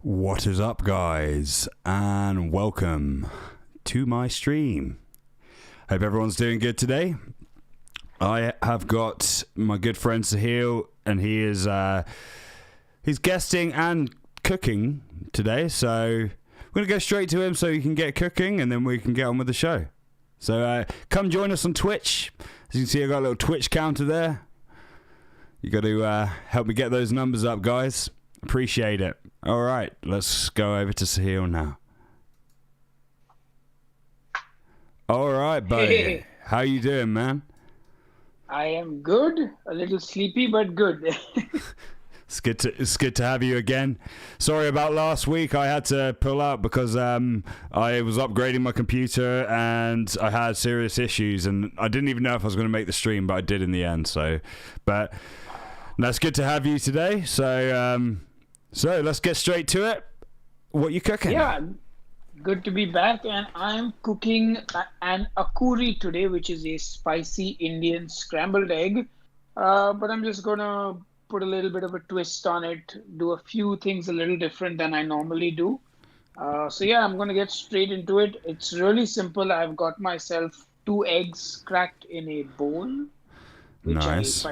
What is up, guys, and welcome to my stream. Hope everyone's doing good today. I have got my good friend Sahil, and he is he's guesting and cooking today, so we're going to go straight to him so he can get cooking, and then we can get on with the show. So come join us on Twitch. As you can see, I've got a little Twitch counter there. You got to help me get those numbers up, guys. Appreciate it. All right, let's go over to Sahil now. All right, buddy. Hey, How you doing, man? I am good. A little sleepy, but good. It's good to have you again. Sorry about last week. I had to pull out because I was upgrading my computer and I had serious issues, and I didn't even know if I was going to make the stream, but I did in the end. But that's good to have you today. So let's get straight to it. What you cooking? Yeah, good to be back. And I'm cooking an akuri today, which is a spicy Indian scrambled egg. But I'm just gonna put a little bit of a twist on it, do a few things a little different than I normally do. So yeah, I'm gonna get straight into it. It's really simple. I've got myself 2 eggs cracked in a bowl, which Nice.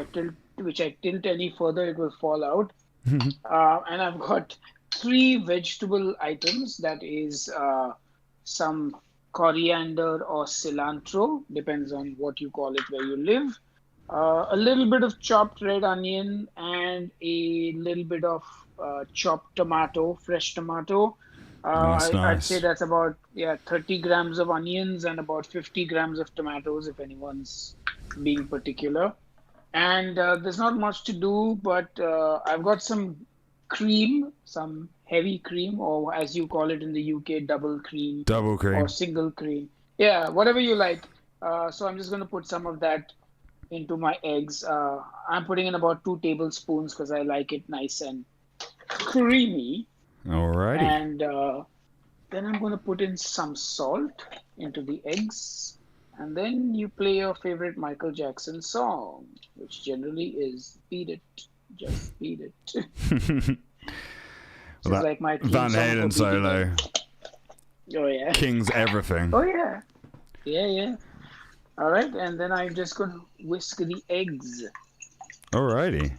which I tilt any further, it will fall out. And I've got 3 vegetable items. That is some coriander or cilantro, depends on what you call it where you live. A little bit of chopped red onion and a little bit of chopped tomato, fresh tomato. I'd say Nice. that's about 30 grams of onions and about 50 grams of tomatoes, if anyone's being particular. And there's not much to do, but I've got some cream, some heavy cream, or as you call it in the UK, double cream Double or cream. single cream. Yeah, whatever you like. So I'm just going to put some of that into my eggs. I'm putting in about 2 tablespoons because I like it nice and creamy. Alrighty. And then I'm going to put in some salt into the eggs. And then you play your favorite Michael Jackson song, which generally is Beat It, Just Beat It. Which is like my theme Van song for Halen beating solo. it. Oh, yeah. King's everything. Oh, yeah. Yeah. All right. And then I'm just going to whisk the eggs. Alrighty.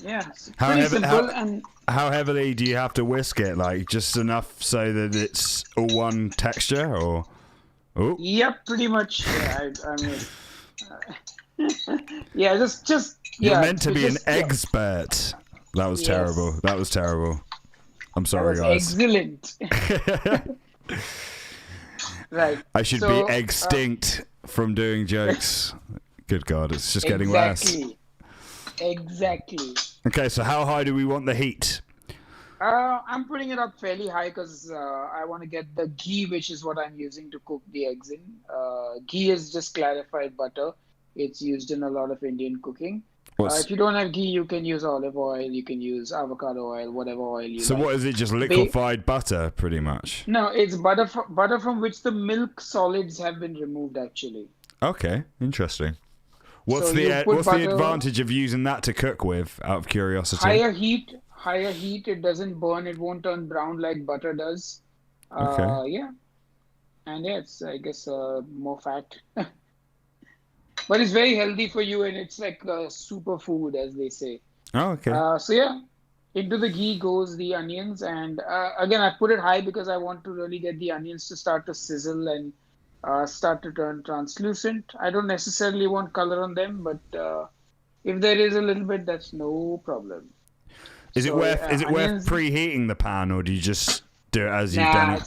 Yeah, it's How pretty heavy? simple. And How heavily do you have to whisk it? Like just enough so that it's all one texture, or? Oh, yep, pretty much. Yeah, I mean, yeah, you're yeah, meant to be an just, yeah, expert. That was terrible. yes, That was terrible. I'm that sorry, was guys. excellent. Right. I should be So, extinct from doing jokes. Good God, it's just getting worse. exactly. Okay, so how high do we want the heat? I'm putting it up fairly high because I want to get the ghee, which is what I'm using to cook the eggs in. Ghee is just clarified butter. It's used in a lot of Indian cooking. What's If you don't have ghee, you can use olive oil, you can use avocado oil, whatever oil you so? like. What is it? Just Ba- liquefied butter, pretty much. no, it's butter from which the milk solids have been removed, actually. Okay, interesting. So you put What's the butter, advantage of using that to cook with? Out of curiosity. higher heat, it doesn't burn, it won't turn brown like butter does. Okay. Yeah, and yeah, it's I guess more fat, but it's very healthy for you, and it's like a superfood, as they say. Oh, okay. So yeah, into the ghee goes the onions, and again I put it high because I want to really get the onions to start to sizzle and start to turn translucent. I don't necessarily want color on them, but if there is a little bit, that's no problem. Is it So worth onions, preheating the pan, or do you just do it as you've done nah, it?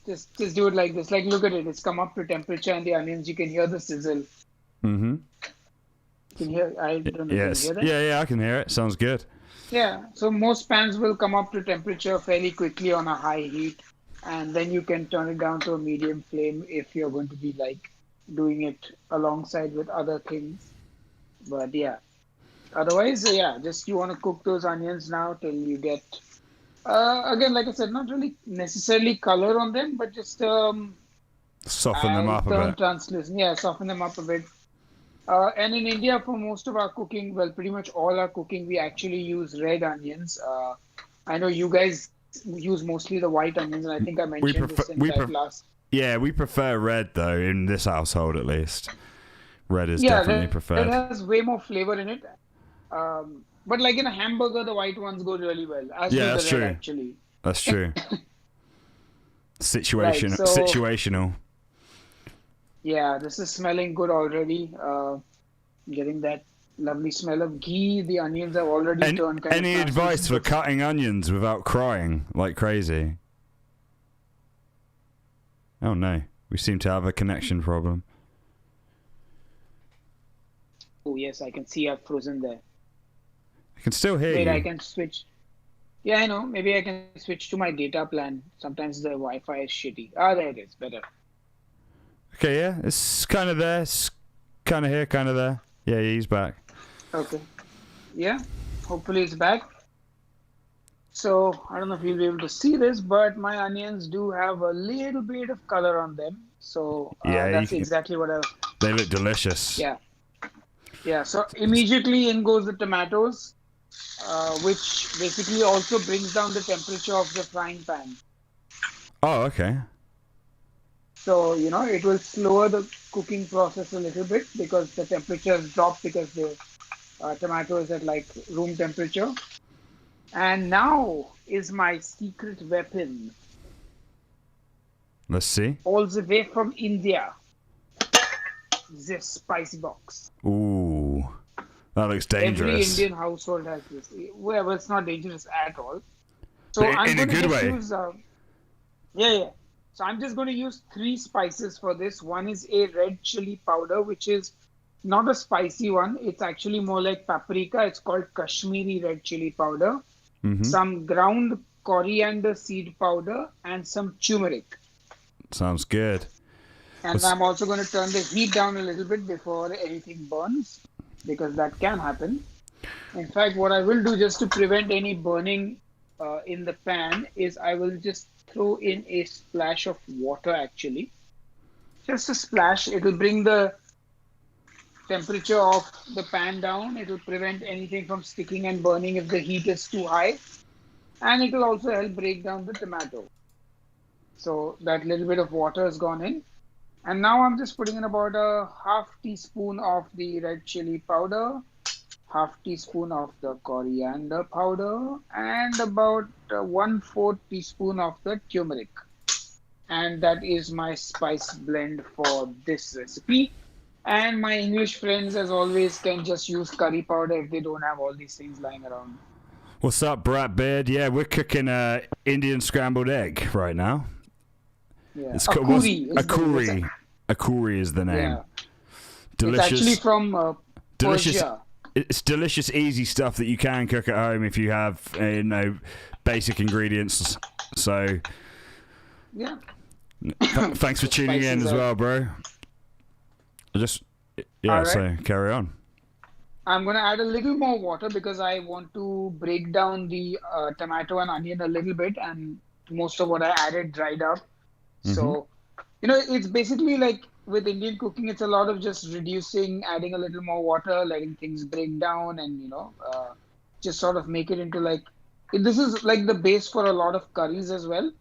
it's just do it like this. Like look at it, it's come up to temperature, and the onions you can hear the sizzle. Mm-hmm. You can hear. I don't know if you can Yes. hear that. Yeah, I can hear it. Sounds good. Yeah. So most pans will come up to temperature fairly quickly on a high heat, and then you can turn it down to a medium flame if you're going to be like doing it alongside with other things. But yeah. Otherwise, yeah, just you want to cook those onions now till you get, again, like I said, not really necessarily color on them, but just Soften them up a turn bit. translucent. Yeah, soften them up a bit. And in India, for most of our cooking, well, pretty much all our cooking, we actually use red onions. I know you guys use mostly the white onions, and I think I We mentioned prefer this in that last. yeah, we prefer red though in this household at least. Red is Yeah, definitely red preferred. has way more flavor in it. But like in a hamburger, the white ones go really well, as Yeah, do the that's red true. actually. That's true. Right. So Situational. yeah, this is smelling good already. Getting that lovely smell of ghee. The onions have already And turned kind of any advice translucent. for cutting onions without crying like crazy? Oh no, we seem to have a connection problem. Oh yes, I can see I've frozen there. I can still hear Wait, I you. can switch. Yeah, I know. Maybe I can switch to my data plan. Sometimes the Wi-Fi is shitty. Ah, there it is. Better. Okay, yeah, it's kind of there. It's kind of here, kind of there. Yeah, he's back. Okay. Yeah. Hopefully it's back. So I don't know if you'll be able to see this, but my onions do have a little bit of color on them. So Yeah, that's exactly what I. they look delicious. Yeah. Yeah. So immediately in goes the tomatoes, which basically also brings down the temperature of the frying pan. Oh, okay. So, it will slower the cooking process a little bit because the temperature has dropped because the tomato is at like room temperature. And now is my secret weapon, Let's see. all the way from India. This spicy box. Ooh, that looks dangerous. Every Indian household has this. Well, it's not dangerous at all. So But I'm in a going to good just way. use, yeah. So I'm just going to use 3 spices for this. One is a red chili powder, which is not a spicy one. It's actually more like paprika. It's called Kashmiri red chili powder. Mm-hmm. Some ground coriander seed powder and some turmeric. Sounds good. And I'm also going to turn the heat down a little bit before anything burns, because that can happen. In fact, what I will do just to prevent any burning in the pan is I will just throw in a splash of water actually. Just a splash. It will bring the temperature of the pan down. It will prevent anything from sticking and burning if the heat is too high. And it will also help break down the tomato. So that little bit of water has gone in. And now I'm just putting in about a half teaspoon of the red chili powder, half teaspoon of the coriander powder, and about 1/4 teaspoon of the turmeric. And that is my spice blend for this recipe. And my English friends, as always, can just use curry powder if they don't have all these things lying around. What's up, Brat Beard? Yeah, we're cooking Indian scrambled egg right now. Yeah, It's Akuri is the name. Yeah. Delicious. It's actually from delicious. Persia. It's delicious, easy stuff that you can cook at home if you have basic ingredients. So Yeah. thanks for tuning in as well, bro. All So right. carry on. I'm going to add a little more water because I want to break down the tomato and onion a little bit, and most of what I added dried up. So, it's basically like with Indian cooking, it's a lot of just reducing, adding a little more water, letting things break down, and, just sort of make it into like, this is like the base for a lot of curries as well.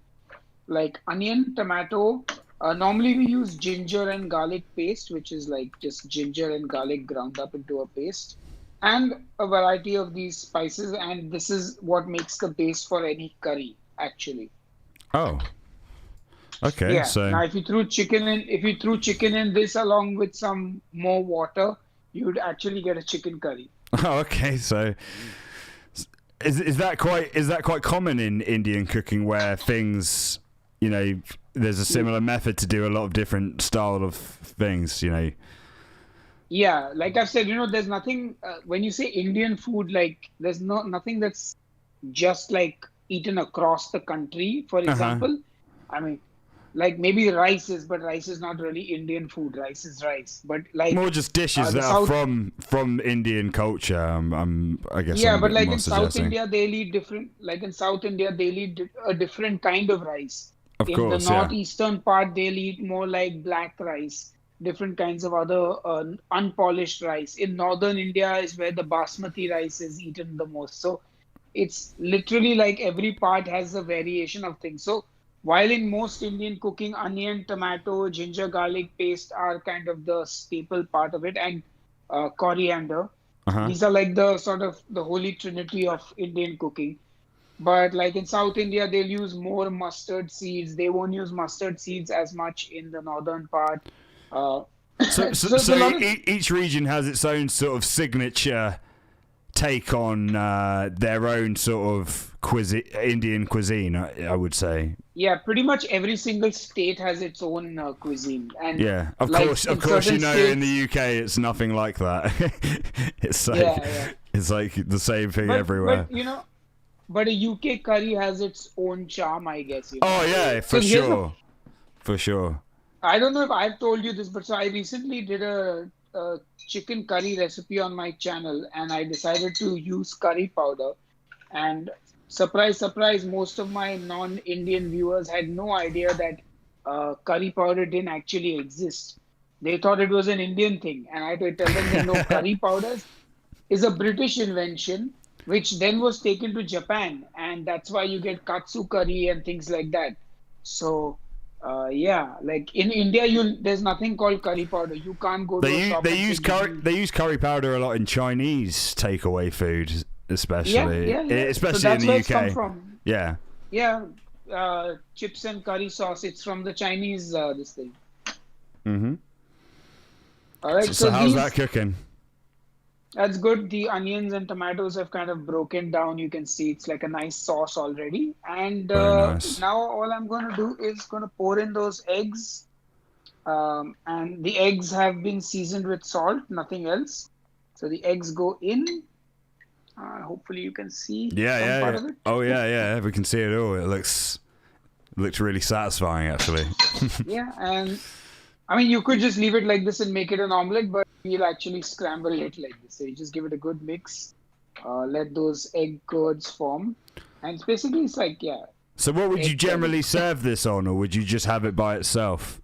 Like onion, tomato. Normally we use ginger and garlic paste, which is like just ginger and garlic ground up into a paste, and a variety of these spices. And this is what makes the base for any curry, actually. Oh, okay. Yeah. So Now, if you threw chicken in this along with some more water, you'd actually get a chicken curry. oh, okay. So is that quite common in Indian cooking where things, there's a similar method to do a lot of different style of things, Yeah, like I've said, there's nothing when you say Indian food, like there's nothing that's just like eaten across the country. For example, I mean, like maybe rice is, but rice is not really Indian food. Rice is rice, but like more just dishes that are from Indian culture. I guess. Yeah, I'm but like more in South suggesting. India, they'll eat different. Like in South India, they'll eat a different kind of rice. Of In course, the yeah. northeastern part, they'll eat more like black rice, different kinds of other unpolished rice. In northern India is where the basmati rice is eaten the most. So it's literally like every part has a variation of things. So while in most Indian cooking, onion, tomato, ginger, garlic paste are kind of the staple part of it, and coriander. Uh-huh. These are like the sort of the holy trinity of Indian cooking. But like in South India, they'll use more mustard seeds. They won't use mustard seeds as much in the northern part. Uh, So, so it's a lot of each region has its own sort of signature take on their own sort of Indian cuisine, I would say. yeah, pretty much every single state has its own cuisine, and Yeah, of like course, in of course. You certain know, states, in the UK, it's nothing like that. It's like yeah. it's like the same thing But everywhere. but a UK curry has its own charm, I guess. Oh yeah, So for here's the sure, for sure. I don't know if I've told you this, but so I recently did a chicken curry recipe on my channel, and I decided to use curry powder. And surprise, surprise, most of my non-Indian viewers had no idea that curry powder didn't actually exist. They thought it was an Indian thing, and I had to tell them that no, curry powders is a British invention, which then was taken to Japan, and that's why you get katsu curry and things like that. So, yeah, like in India, there's nothing called curry powder. You can't go to a shop and say, They use curry powder a lot in Chinese takeaway food, especially yeah. So especially in that's the where UK. it's come from. Yeah. Yeah, chips and curry sauce. It's from the Chinese. This thing. Mhm. All right. So how's that cooking? That's good. The onions and tomatoes have kind of broken down. You can see it's like a nice sauce already. And Very nice. now all I'm going to do is going to pour in those eggs. And the eggs have been seasoned with salt, nothing else. So the eggs go in. Hopefully you can see some part of it. Oh yeah. We can see it all. It looks really satisfying, actually. Yeah, and I mean, you could just leave it like this and make it an omelet, but we'll actually scramble it like this. So you just give it a good mix, let those egg curds form, and it's like, yeah. So what would you egg generally serve this on, or would you just have it by itself?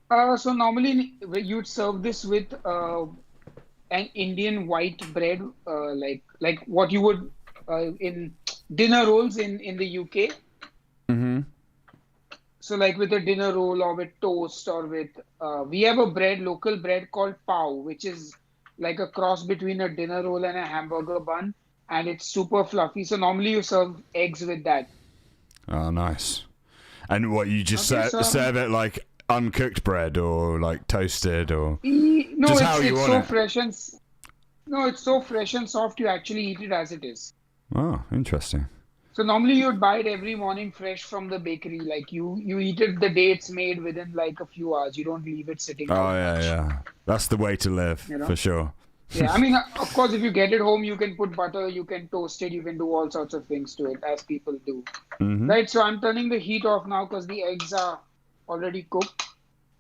So normally you'd serve this with an Indian white bread, like what you would in dinner rolls in the UK. Mm-hmm. So like with a dinner roll or with toast or with we have a local bread called pav, which is like a cross between a dinner roll and a hamburger bun, and it's super fluffy. So normally you serve eggs with that. Oh, nice. And what, you just Okay, serve it like uncooked bread or like toasted, or no, just it's, how you it's want so it? fresh and no, it's so fresh and soft. You actually eat it as it is. Oh, interesting. So normally you'd buy it every morning fresh from the bakery. Like you eat it the day it's made within like a few hours. You don't leave it sitting Oh out much. yeah. That's the way to live, for sure. Yeah, I mean, of course, if you get it home, you can put butter, you can toast it, you can do all sorts of things to it, as people do. Mm-hmm. Right, so I'm turning the heat off now because the eggs are already cooked.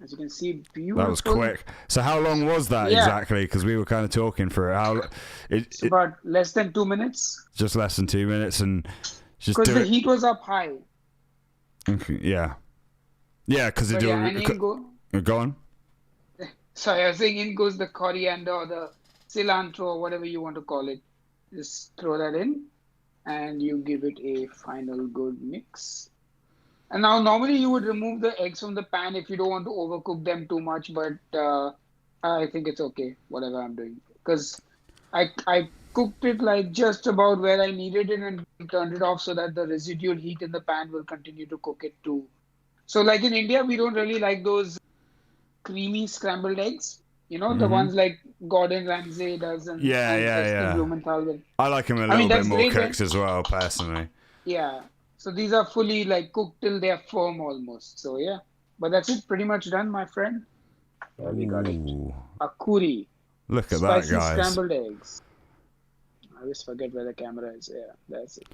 As you can see, beautiful. That was quick. So how long was that exactly? Because we were kind of talking for it. It's about less than 2 minutes. Just less than 2 minutes, and just because the heat was up high. Okay, yeah, because they do. Go on. Sorry, I was saying in goes the coriander or the cilantro or whatever you want to call it. Just throw that in, and you give it a final good mix. And now normally you would remove the eggs from the pan if you don't want to overcook them too much, but I think it's okay, whatever I'm doing. Because I cooked it like just about where I needed it and turned it off so that the residual heat in the pan will continue to cook it too. So like in India, we don't really like those creamy scrambled eggs. You know, the ones like Gordon Ramsay does and Blumenthal. I like them a little bit more cooked as well, personally. Yeah. So these are fully like cooked till they're firm almost. So yeah. But that's it. Pretty much done, my friend. There we got it. A curry. Look at that, Spicy guys. Scrambled eggs. I always forget where the camera is. Yeah, that's it.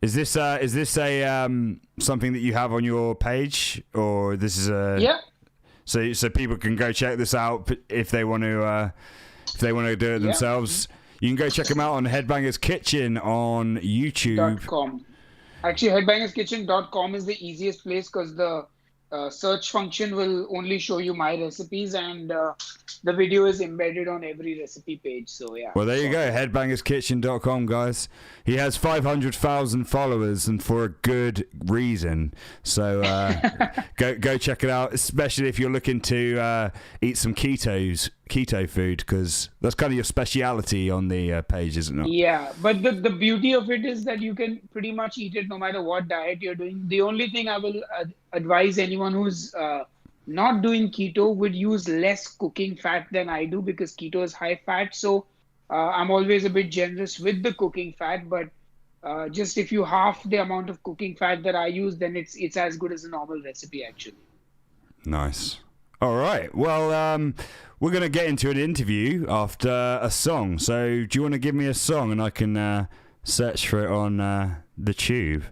Is this a something that you have on your page, or this is a so people can go check this out if they want to do it themselves. You can go check them out on Headbangers Kitchen on YouTube. .com. Actually, headbangerskitchen.com is the easiest place because the search function will only show you my recipes, and the video is embedded on every recipe page. So yeah. Well, there you go. sorted out. Headbangerskitchen.com, guys. He has 500,000 followers, and for a good reason. So go check it out, especially if you're looking to eat some keto food, because that's kind of your speciality on the page, isn't it? Yeah, but the beauty of it is that you can pretty much eat it no matter what diet you're doing. The only thing I will advise anyone who's not doing keto would use less cooking fat than I do, because keto is high fat. So I'm always a bit generous with the cooking fat, but just if you half the amount of cooking fat that I use, then it's as good as a normal recipe actually. Nice. All right. Well, we're going to get into an interview after a song. So do you want to give me a song and I can search for it on the tube?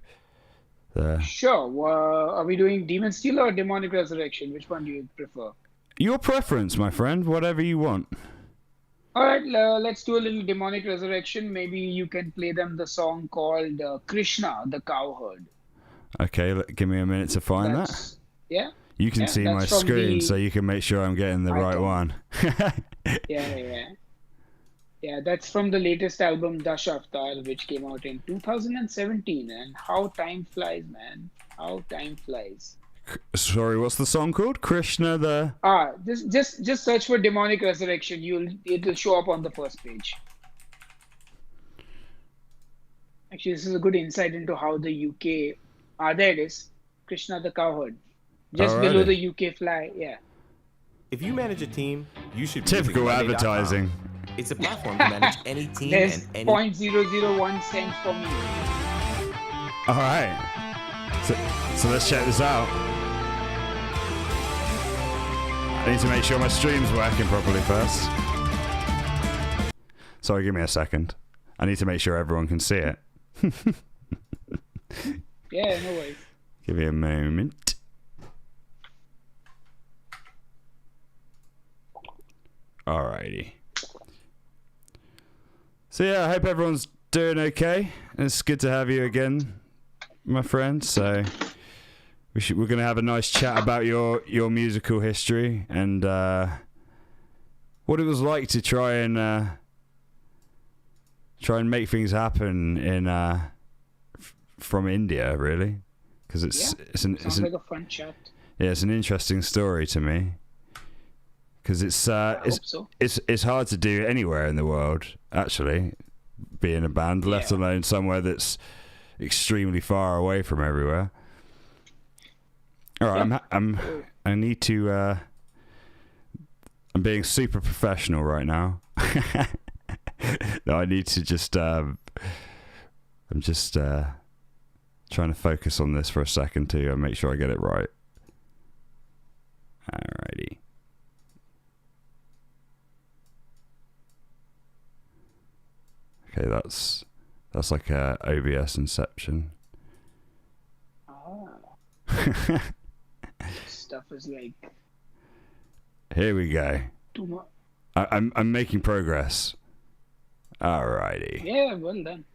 Sure. Are we doing Demon Steel or Demonic Resurrection? Which one do you prefer? Your preference, my friend. Whatever you want. All right, let's do a little Demonic Resurrection. Maybe you can play them the song called Krishna, the Cowherd. Okay, give me a minute to find that. Yeah? You can Yeah, see my that's from screen, the so you can make sure I'm getting the right icon. one. Yeah, that's from the latest album, Dash Avatar, which came out in 2017. And how time flies, man. How time flies. Sorry, what's the song called? Krishna the... Just search for Demonic Resurrection. It'll show up on the first page. Actually, this is a good insight into how the UK... there it is. Krishna the Cowherd. Just below the UK flag, yeah. If you manage a team, you should be Typical using Monday.com. advertising. It's a platform to manage any team There's and any 0.001 cents for me. All right. So let's check this out. I need to make sure my stream's working properly first. Sorry, give me a second. I need to make sure everyone can see it. Yeah, no worries. Give me a moment. Alrighty. So yeah, I hope everyone's doing okay. It's good to have you again, my friend. So we're gonna have a nice chat about your musical history and what it was like to try and make things happen in from India, really, because Sounds like a fun chat. Yeah, it's an interesting story to me. Because it's hard to do anywhere in the world, actually, be in a band, let alone somewhere that's extremely far away from everywhere. All right, I need to. I'm being super professional right now. No, I need to just. I'm just trying to focus on this for a second too and make sure I get it right. Alrighty. Okay, that's like a OBS Inception. Stuff is like... Here we go. Too much. I'm making progress. Alrighty. Yeah, well done.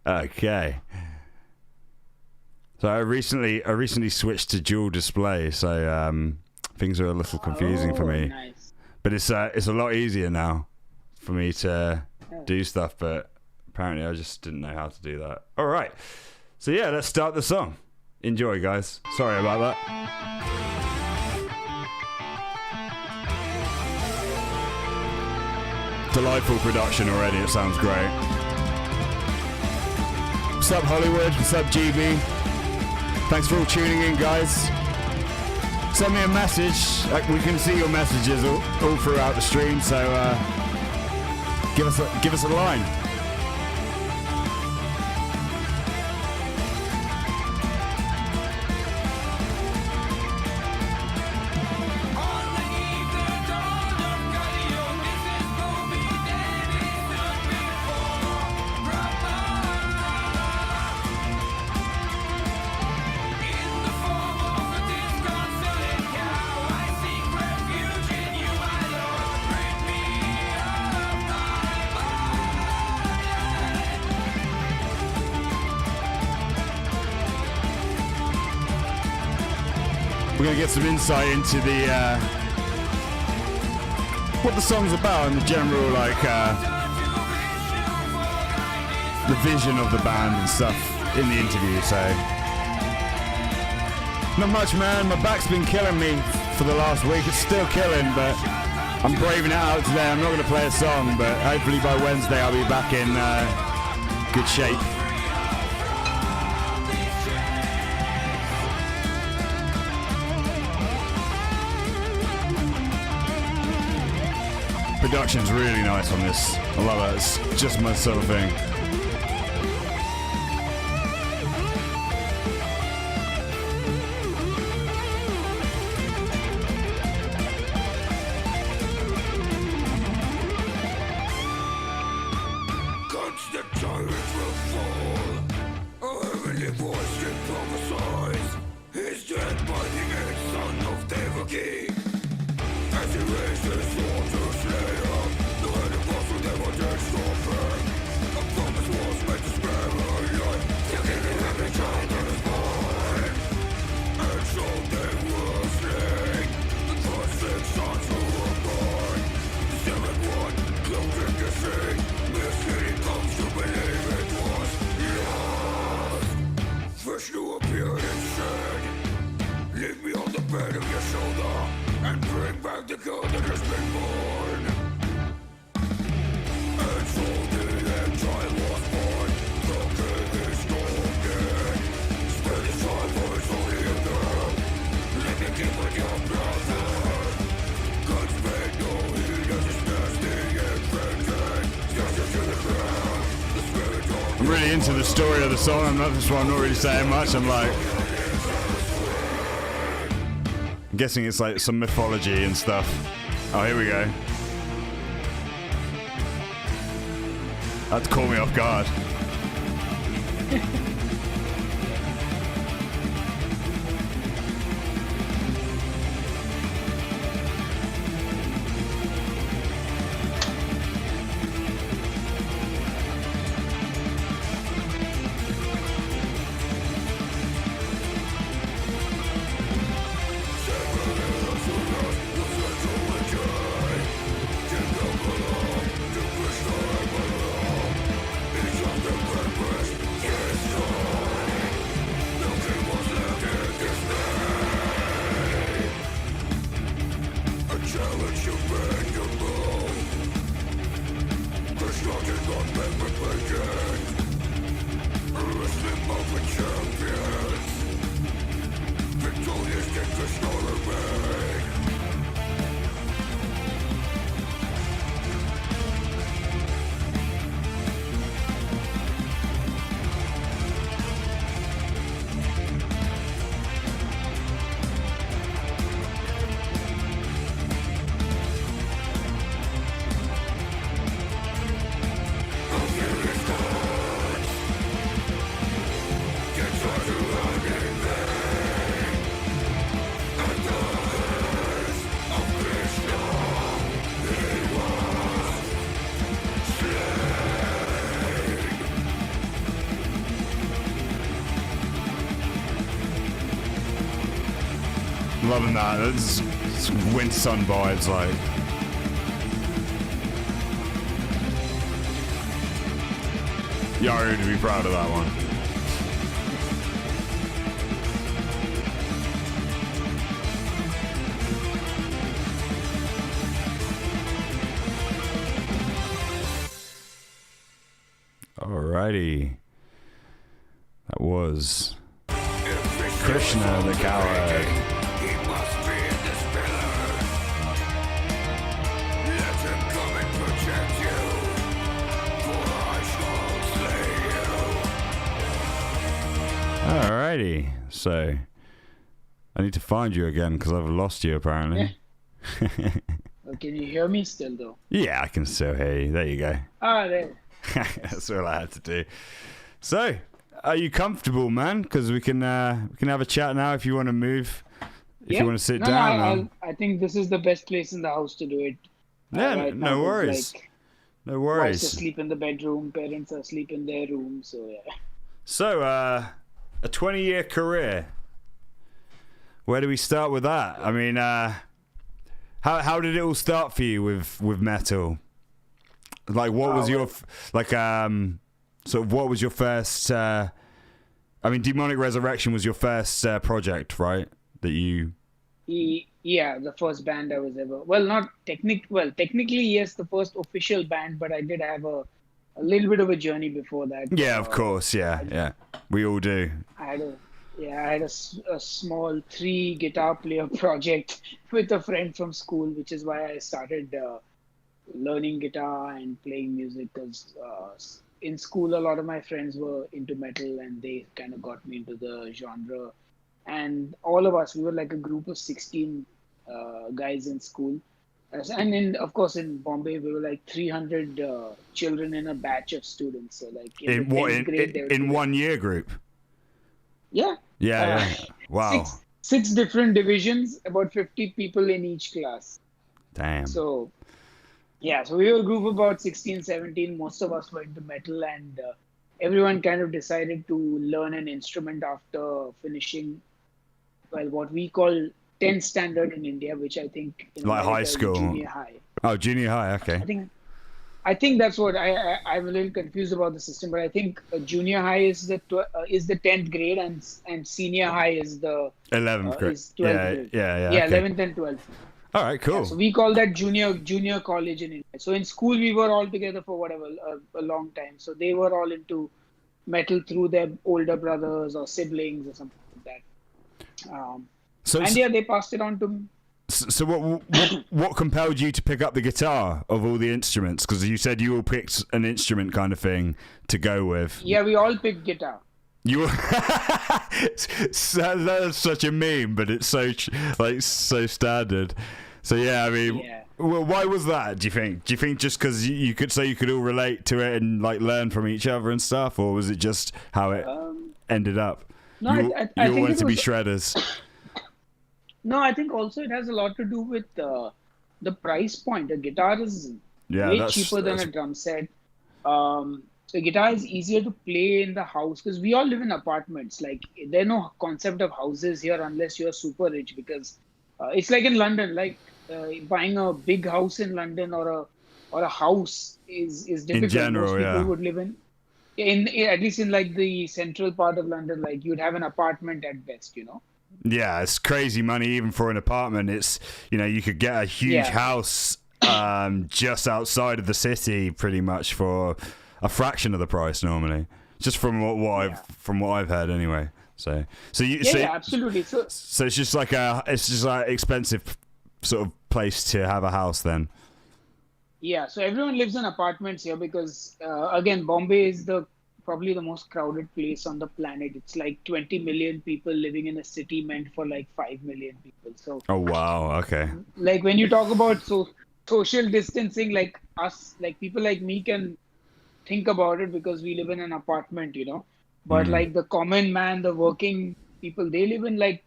Okay. So I recently switched to dual display, so things are a little confusing for me. Nice. But it's a lot easier now for me to do stuff, but apparently I just didn't know how to do that. All right. So yeah, let's start the song. Enjoy, guys. Sorry about that. Delightful production already. It sounds great. What's up, Hollywood? What's up, GB? Thanks for all tuning in, guys. Send me a message. We can see your messages all throughout the stream, so give us a line. we're gonna get some insight into the what the song's about and the general the vision of the band and stuff in the interview. So not much, man. My back's been killing me for the last week. It's still killing, but I'm braving it out today. I'm not going to play a song, but hopefully by Wednesday I'll be back in good shape. Production's really nice on this. I love it. It's just my sort of thing. Really into the story of the song. That's why I'm not really saying much. I'm guessing it's like some mythology and stuff. Oh, here we go. That caught me off guard. Loving that. It's winter sun vibes, like. Yaru to be proud of that one. Alrighty. That was Krishna the Coward. Alrighty, so I need to find you again because I've lost you apparently. Well, can you hear me still though? Yeah, I can still hear you. There you go. Ah, there. That's all I had to do. So, are you comfortable, man? Because we can have a chat now if you want to move. If you want to sit down. I think this is the best place in the house to do it. Yeah, right no worries. No worries. Wives asleep in the bedroom, parents are asleep in their room, so yeah. So, a 20-year career. where do we start with that? I mean, how did it all start for you with metal? Like, what was your sort of what was your first? I mean, Demonic Resurrection was your first project, right? That you. Yeah, the first band I was ever. Well, not technically, yes, the first official band, but I did have a little bit of a journey before that. Yeah, of course. Yeah. We all do. I had a small 3 guitar player project with a friend from school, which is why I started learning guitar and playing music, because in school a lot of my friends were into metal and they kind of got me into the genre. And all of us, we were like a group of 16 guys in school. And of course, in Bombay, we were like 300 children in a batch of students. So like in one year group. Yeah. Yeah. Wow. Six different divisions, about 50 people in each class. Damn. So we were a group of about 16, 17. Most of us were into metal, and everyone kind of decided to learn an instrument after finishing, well, what we call 10th standard in India, which I think in like America high school, junior high. Oh, junior high. Okay. I think that's what I'm a little confused about the system, but I think junior high is the 10th grade, and senior high is the 11th grade. Is 12th grade. Yeah. Okay. 11th and 12th. All right, cool. Yeah, so we call that junior college in India. So in school we were all together for whatever a long time. So they were all into metal through their older brothers or siblings or something like that. They passed it on to me. So what compelled you to pick up the guitar of all the instruments? Because you said you all picked an instrument kind of thing to go with. Yeah, we all picked guitar. So that's such a meme, but it's so standard. So yeah, I mean, well, why was that? Do you think just because you could all relate to it and like learn from each other and stuff, or was it just how it ended up? No, you all wanted to be shredders. No, I think also it has a lot to do with the price point. A guitar is way cheaper than a drum set. So guitar is easier to play in the house, because we all live in apartments. Like, there's no concept of houses here unless you're super rich, because it's like in London. Like buying a big house in London or a house is difficult. In general, most people would live in at least in like the central part of London. Like, you'd have an apartment at best, you know. Yeah, it's crazy money even for an apartment. It's, you could get a huge house just outside of the city pretty much for a fraction of the price normally, just from what I've heard anyway. So absolutely. So it's just like expensive sort of place to have a house then. Yeah, so everyone lives in apartments here because again, Bombay is probably the most crowded place on the planet. It's like 20 million people living in a city meant for like 5 million people. So oh wow, okay. Like when you talk about social distancing, like us, like people like me can think about it because we live in an apartment, but like the common man, the working people, they live in like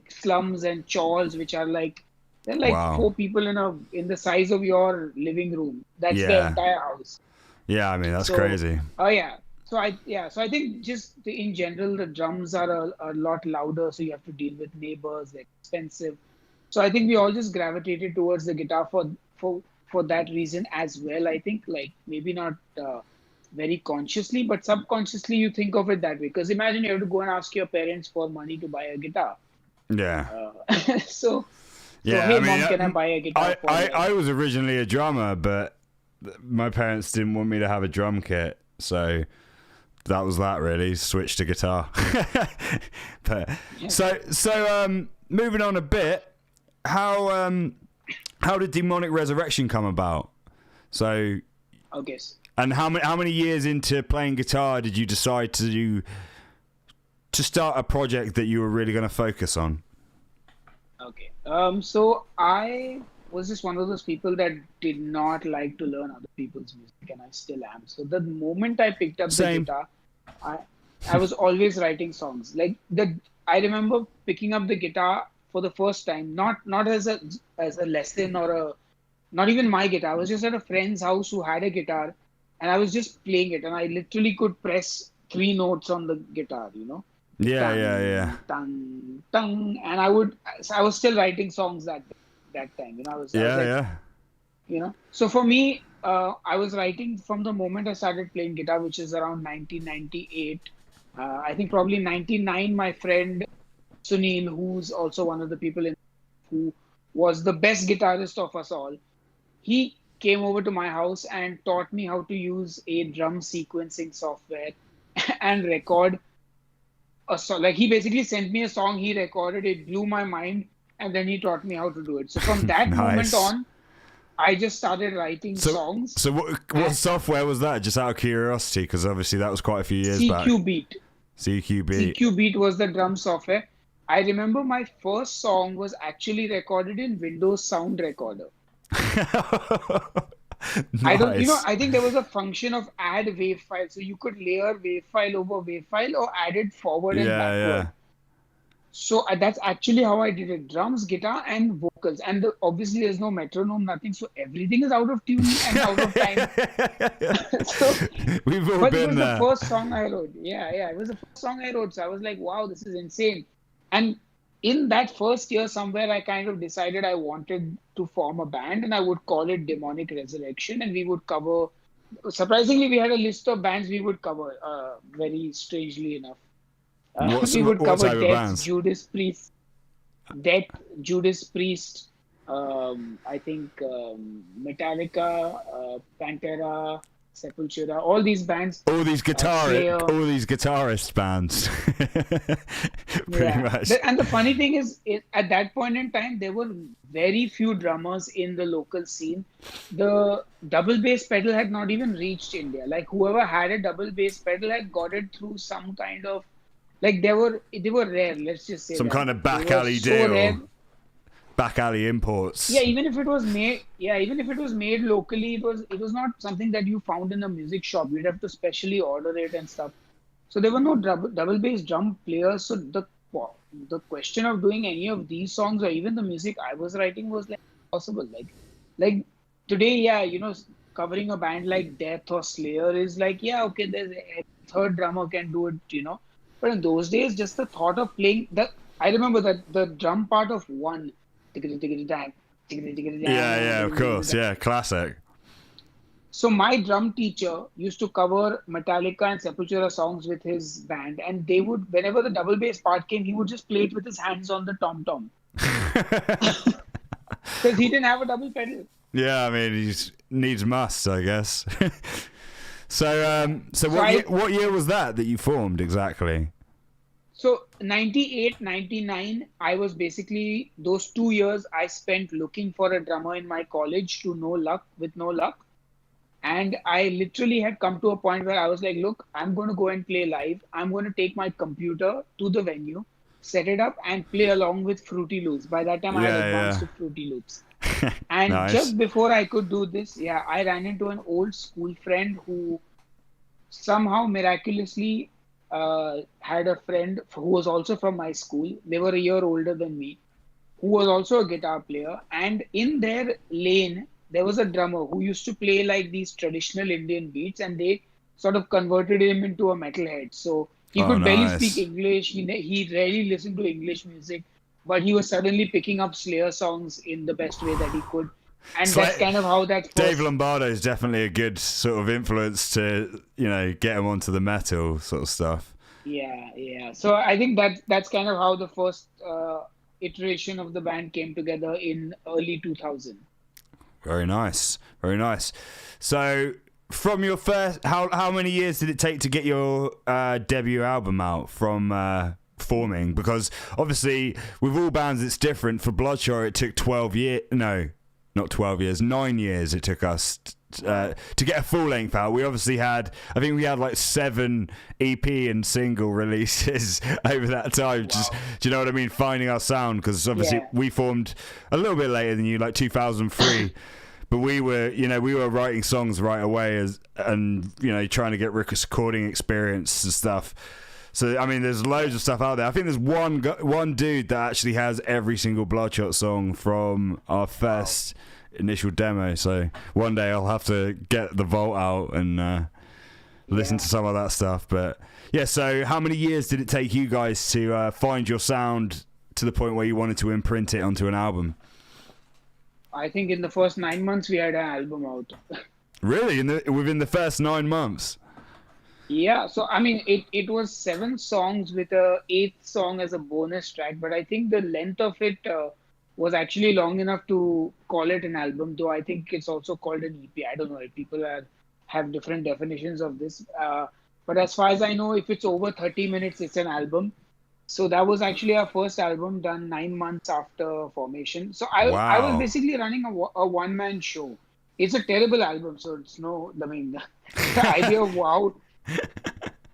slums and chawls, which are like, they're like 4 people in the size of your living room. That's the entire house. Yeah, I mean, that's crazy. Oh yeah. So I think just in general, the drums are a lot louder, so you have to deal with neighbors. They're expensive. So I think we all just gravitated towards the guitar for that reason as well. I think, like, maybe not very consciously, but subconsciously you think of it that way. Because imagine you have to go and ask your parents for money to buy a guitar. Yeah. So hey, I mean, Mom, can I buy a guitar? I was originally a drummer, but my parents didn't want me to have a drum kit, so that was that really. Switched to guitar. But so moving on a bit, how did Demonic Resurrection come about? So okay. And how many years into playing guitar did you decide to start a project that you were really going to focus on? Okay. So I was just one of those people that did not like to learn other people's music, and I still am. So the moment I picked up the guitar, I was always writing songs. Like I remember picking up the guitar for the first time, not as a lesson or not even my guitar. I was just at a friend's house who had a guitar, and I was just playing it, and I literally could press 3 notes on the guitar, Yeah. Tung, tung, and I was still writing songs that time. I was like, So for me, I was writing from the moment I started playing guitar, which is around 1998. I think probably 99. My friend Sunil, who's also one of the people who was the best guitarist of us all, he came over to my house and taught me how to use a drum sequencing software and record a song. Like he basically sent me a song he recorded, it blew my mind, and then he taught me how to do it. So from that moment Nice. on, I just started writing songs. So what software was that? Just out of curiosity, because obviously that was quite a few years back. CQ Beat. CQ Beat. CQ Beat was the drum software. I remember my first song was actually recorded in Windows Sound Recorder. Nice. I think there was a function of add wave file, so you could layer wave file over wave file or add it forward and backward. So that's actually how I did it: drums, guitar, and vocals. And obviously, there's no metronome, nothing, so everything is out of tune and out of time. We've all but been it was there. the first song I wrote. Yeah, it was the first song I wrote. So I was like, wow, this is insane. And in that first year, somewhere I kind of decided I wanted to form a band, and I would call it Demonic Resurrection, and we would cover. Surprisingly, we had a list of bands we would cover. Very strangely enough. We would cover Death, Judas Priest, I think Metallica, Pantera, Sepultura, all these bands. All these guitarist bands. Pretty much. And the funny thing is, at that point in time, there were very few drummers in the local scene. The double bass pedal had not even reached India. Like whoever had a double bass pedal had got it through some kind of. Like they were rare. Let's just say some kind of back alley deal, rare. Back alley imports. Yeah, even if it was made locally, it was not something that you found in a music shop. You'd have to specially order it and stuff. So there were no double bass drum players. So the question of doing any of these songs or even the music I was writing was like impossible. Like today, covering a band like Death or Slayer is like, okay, there's a third drummer can do it, But in those days, just the thought of playing I remember that the drum part of one. Yeah, of course. Yeah, classic. So my drum teacher used to cover Metallica and Sepultura songs with his band, and they would, whenever the double bass part came, he would just play it with his hands on the tom-tom. Because he didn't have a double pedal. Yeah, I mean, he needs must, I guess. So what year was that you formed exactly? So 98, 99, I was basically, those 2 years I spent looking for a drummer in my college with no luck. And I literally had come to a point where I was like, look, I'm going to go and play live. I'm going to take my computer to the venue, set it up and play along with Fruity Loops. By that time, I had advanced to Fruity Loops. And nice. Just before I could do this, I ran into an old school friend who somehow miraculously had a friend who was also from my school. They were a year older than me, who was also a guitar player. And in their lane, there was a drummer who used to play like these traditional Indian beats, and they sort of converted him into a metalhead. So he could barely speak English. He rarely listened to English music, but he was suddenly picking up Slayer songs in the best way that he could. And that's kind of how that. Dave Lombardo is definitely a good sort of influence to get him onto the metal sort of stuff. Yeah. So I think that's kind of how the first iteration of the band came together in early 2000. Very nice. So from your first, how many years did it take to get your debut album out from forming? Because obviously with all bands it's different. For Bloodshot it took 12 years. No, not 12 years. 9 years it took us to get a full length out. We obviously had like 7 EP and single releases over that time. Wow. Just, do you know what I mean? Finding our sound, because obviously we formed a little bit later than you, like 2003. But we were writing songs right away and trying to get recording experience and stuff. So I mean, there's loads of stuff out there. I think there's one dude that actually has every single Bloodshot song from our first initial demo. So one day I'll have to get the vault out and listen to some of that stuff. But yeah, so how many years did it take you guys to find your sound to the point where you wanted to imprint it onto an album? I think in the first 9 months we had an album out. Really? Within the first 9 months? Yeah, so I mean, it was 7 songs with a 8th song as a bonus track, but I think the length of it was actually long enough to call it an album, though I think it's also called an EP. I don't know if people have different definitions of this. But as far as I know, if it's over 30 minutes, it's an album. So that was actually our first album done 9 months after formation. So I was basically running a one-man show. It's a terrible album, so it's I mean, the idea of wow,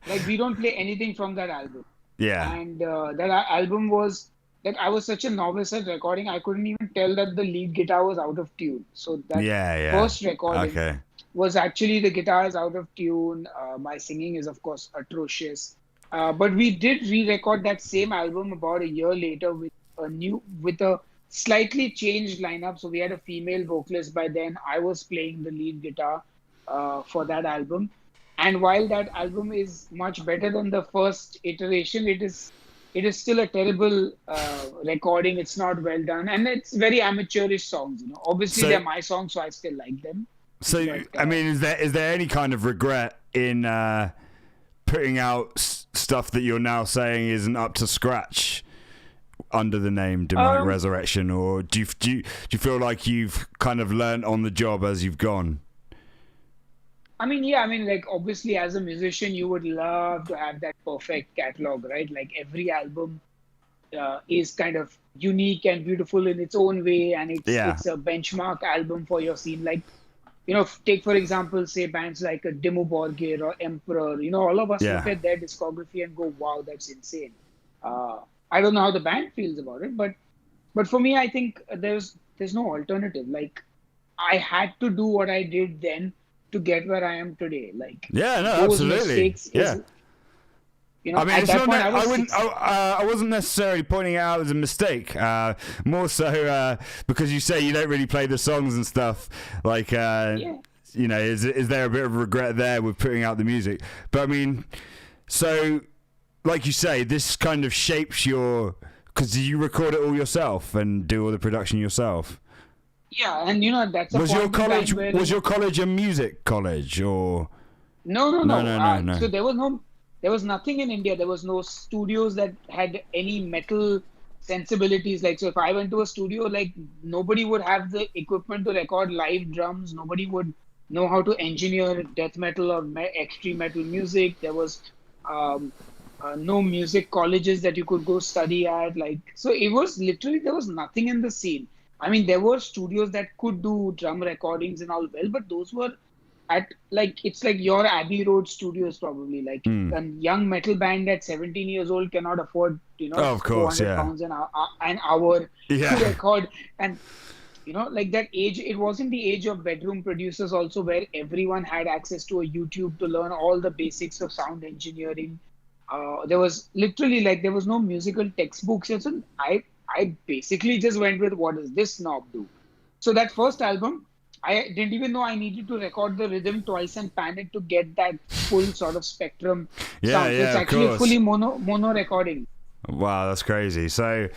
like we don't play anything from that album. Yeah. And that album was, like, I was such a novice at recording, I couldn't even tell that the lead guitar was out of tune. So that first recording was actually the guitar is out of tune. My singing is, of course, atrocious. But we did re-record that same album about a year later with a slightly changed lineup. So we had a female vocalist by then. I was playing the lead guitar for that album. And while that album is much better than the first iteration, it is still a terrible recording. It's not well done, and it's very amateurish songs. Obviously they're my songs, so I still like them. So I mean, is there any kind of regret in putting out stuff that you're now saying isn't up to scratch under the name Demonic Resurrection, or do you feel like you've kind of learned on the job as you've gone? I mean, yeah, like obviously as a musician, you would love to have that perfect catalog, right? Like every album is kind of unique and beautiful in its own way, and it's a benchmark album for your scene. Like, take for example, say bands like Dimmu Borgir or Emperor. All of us look at their discography and go, "Wow, that's insane." I don't know how the band feels about it, but for me, I think there's no alternative. Like, I had to do what I did then to get where I am today. Like, those absolutely. Mistakes I mean, it's not. I wasn't necessarily pointing it out as a mistake. More so because you say you don't really play the songs and stuff. Like, is there a bit of regret there with putting out the music? But I mean, so like you say, this kind of shapes your. Because you record it all yourself and do all the production yourself. Yeah, and that's a was your college a music college or? No. So there was nothing in India. There was no studios that had any metal sensibilities. Like, so if I went to a studio, like, nobody would have the equipment to record live drums. Nobody would know how to engineer death metal or extreme metal music. There was no music colleges that you could go study at. Like, so it was literally, there was nothing in the scene. I mean, there were studios that could do drum recordings and all well, but those were at, like, it's like your Abbey Road studios probably. Like, a young metal band at 17 years old cannot afford, of course, 400 pounds an hour to record. And, like that age, it wasn't the age of bedroom producers also, where everyone had access to a YouTube to learn all the basics of sound engineering. There was literally, like, there was no musical textbooks. So I basically just went with, what does this knob do? So that first album, I didn't even know I needed to record the rhythm twice and pan it to get that full sort of spectrum sound. It's actually fully mono recording. Wow, that's crazy. So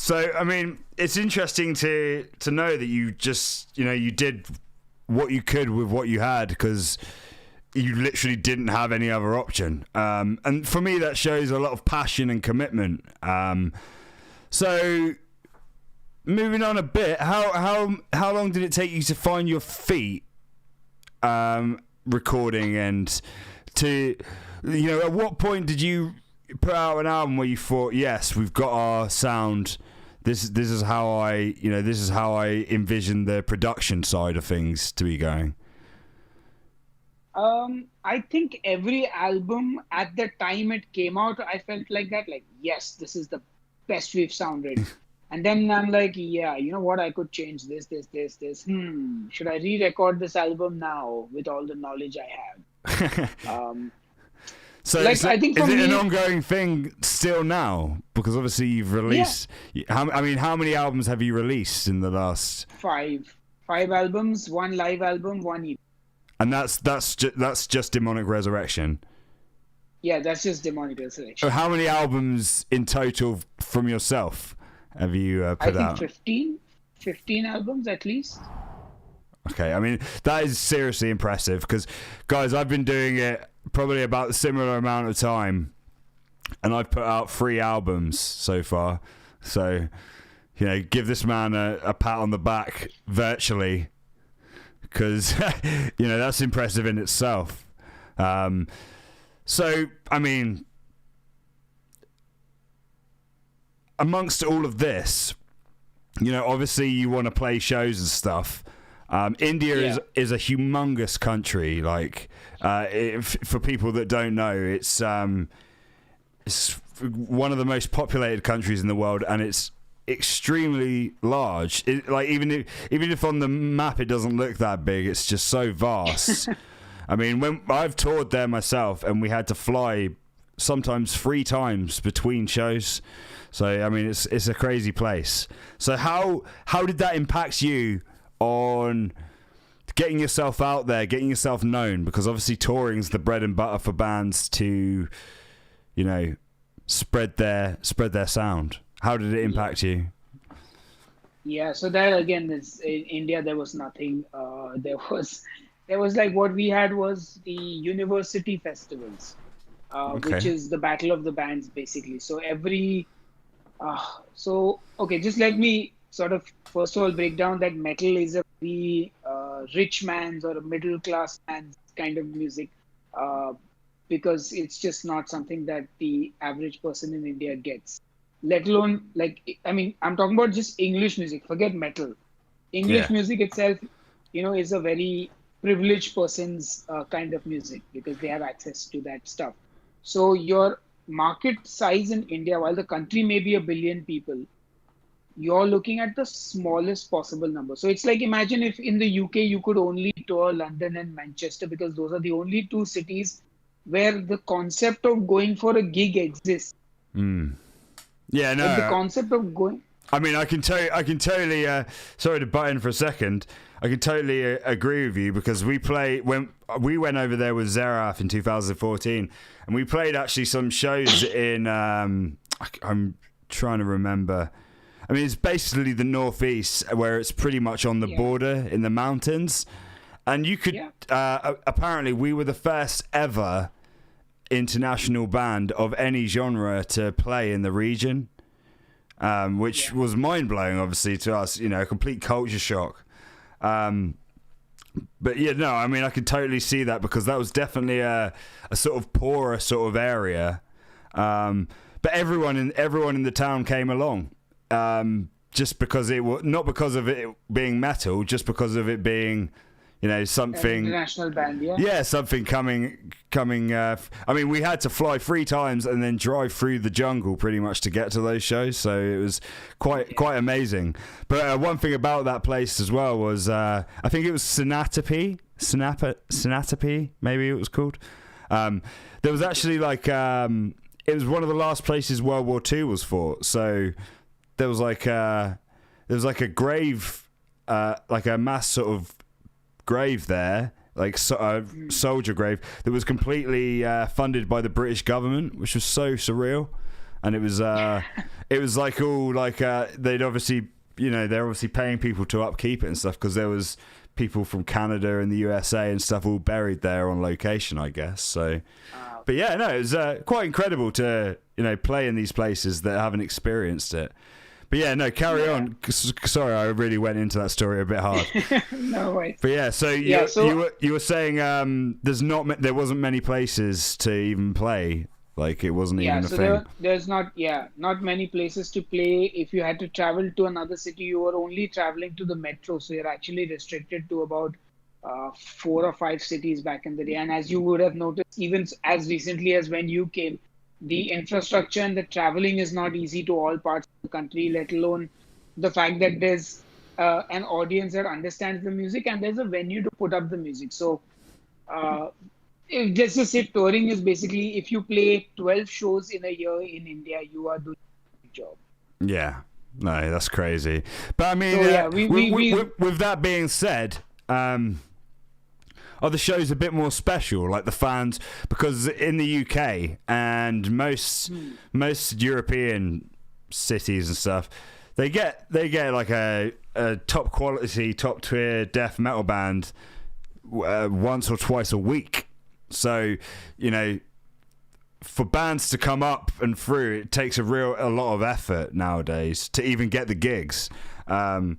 I mean, it's interesting to know that you just, you did what you could with what you had, because you literally didn't have any other option. And for me, that shows a lot of passion and commitment. So, moving on a bit, how long did it take you to find your feet recording, and to, at what point did you put out an album where you thought, yes, we've got our sound, this is how I envision the production side of things to be going? I think every album at the time it came out, I felt like that, like, yes, this is the best we've sounded. And then I'm like, yeah, you know what? I could change this. Should I re-record this album now with all the knowledge I have? So, like, I think is it an ongoing thing still now? Because obviously you've released. Yeah. How many albums have you released in the last? 5 albums, 1 live album, 1 EP. And that's just Demonic Resurrection. Yeah, that's just Demonic Resurrection. So how many albums in total from yourself have you put out? I think 15 albums at least. Okay, I mean, that is seriously impressive because, guys, I've been doing it probably about a similar amount of time, and I've put out 3 albums so far. So, give this man a pat on the back virtually, because, that's impressive in itself. So, I mean, amongst all of this, obviously you want to play shows and stuff. India is a humongous country. Like, for people that don't know, it's one of the most populated countries in the world, and it's extremely large. Even if on the map it doesn't look that big, it's just so vast. I mean, when I've toured there myself, and we had to fly sometimes 3 times between shows. So I mean, it's a crazy place. So how did that impact you on getting yourself out there, getting yourself known? Because obviously touring's the bread and butter for bands to, spread their sound. How did it impact you? Yeah, so that again is in India. There was nothing. There was like what we had was the university festivals, which is the battle of the bands basically. So just let me sort of first of all break down that metal is a very rich man's or a middle class man's kind of music, because it's just not something that the average person in India gets. Let alone I'm talking about just English music. Forget metal. English music itself, is a very privileged person's kind of music because they have access to that stuff. So your market size in India, while the country may be 1 billion people, you're looking at the smallest possible number. So it's like, imagine if in the UK you could only tour London and Manchester, because those are the only 2 cities where the concept of going for a gig exists. Yeah, no. Like the concept of going. I mean, I can totally. Sorry to butt in for a second. I can totally agree with you because when we went over there with Zeraf in 2014, and we played actually some shows in. I'm trying to remember. I mean, it's basically the northeast where it's pretty much on the border in the mountains, and you could. Apparently, we were the first ever international band of any genre to play in the region, which was mind-blowing obviously to us, a complete culture shock. But I mean, I could totally see that because that was definitely a sort of poorer sort of area, but everyone in the town came along, just because it was not because of it being metal, just because of it being something international band, something coming. I mean, we had to fly 3 times and then drive through the jungle pretty much to get to those shows, so it was quite amazing. But one thing about that place as well was I think it was Synatope, maybe it was called. There was actually it was one of the last places World War II was fought, so there was a grave, like a mass sort of grave there, soldier grave that was completely funded by the British government, which was so surreal. And it was like all they'd obviously they're obviously paying people to upkeep it and stuff because there was people from Canada and the USA and stuff all buried there on location, I guess. So but it was quite incredible to play in these places that haven't experienced it. But carry on. Sorry, I really went into that story a bit hard. No way. But so you were saying there wasn't many places to even play. Like it wasn't even a thing. There's not many places to play. If you had to travel to another city, you were only traveling to the metro, so you're actually restricted to about 4 or 5 cities back in the day. And as you would have noticed, even as recently as when you came, the infrastructure and the traveling is not easy to all parts of the country, let alone the fact that there's an audience that understands the music and there's a venue to put up the music. So let's just say touring is basically, if you play 12 shows in a year in India, you are doing a good job. Yeah, no, that's crazy. But I mean, with that being said, are the shows a bit more special? Like the fans, because in the UK and most European cities and stuff, they get like a top quality, top tier death metal band once or twice a week. So, you know, for bands to come up and through, it takes a lot of effort nowadays to even get the gigs. So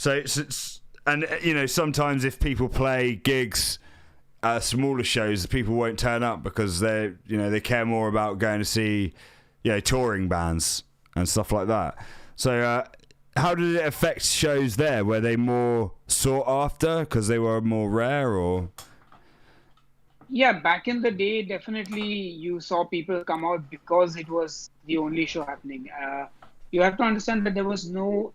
it's and you know, sometimes if people play gigs at smaller shows, people won't turn up because they care more about going to see, you know, touring bands and stuff like that. So how did it affect shows there? Were they more sought after because they were more rare, or? Yeah, back in the day, definitely you saw people come out because it was the only show happening. You have to understand that there was no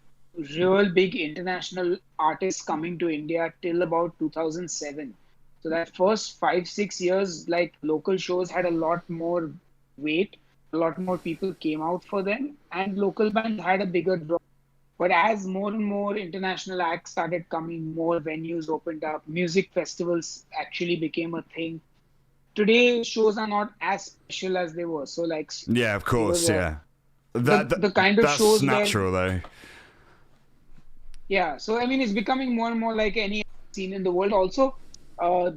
real big international artists coming to India till about 2007. So that first 5-6 years, like local shows had a lot more weight, a lot more people came out for them, and local bands had a bigger draw. But as more and more international acts started coming, more venues opened up, music festivals actually became a thing. Today, shows are not as special as they were. So, like, yeah, of course, yeah. The kind of that's shows natural, though. Yeah, so I mean, it's becoming more and more like any scene in the world. Also,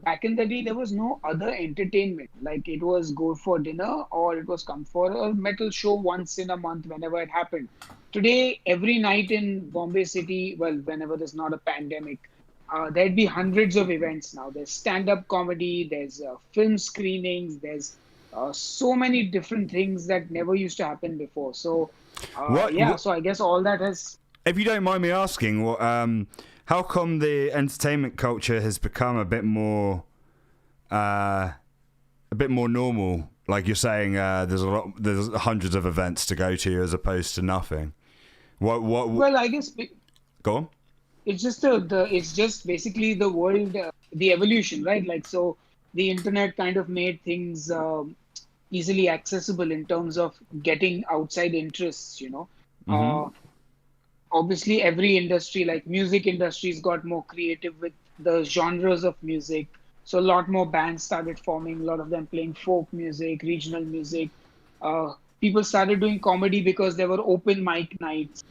back in the day, there was no other entertainment. Like, it was go for dinner or it was come for a metal show once in a month, whenever it happened. Today, every night in Bombay City, well, whenever there's not a pandemic, there'd be hundreds of events now. There's stand-up comedy, there's film screenings, there's so many different things that never used to happen before. So, so I guess all that has... If you don't mind me asking, how come the entertainment culture has become a bit more normal? Like you're saying, there's hundreds of events to go to as opposed to nothing. Well, I guess go on. It's just basically the world, the evolution, right? Like, so the internet kind of made things easily accessible in terms of getting outside interests. You know. Mm-hmm. Obviously, every industry, like music industries, got more creative with the genres of music. So a lot more bands started forming, a lot of them playing folk music, regional music. People started doing comedy because there were open mic nights.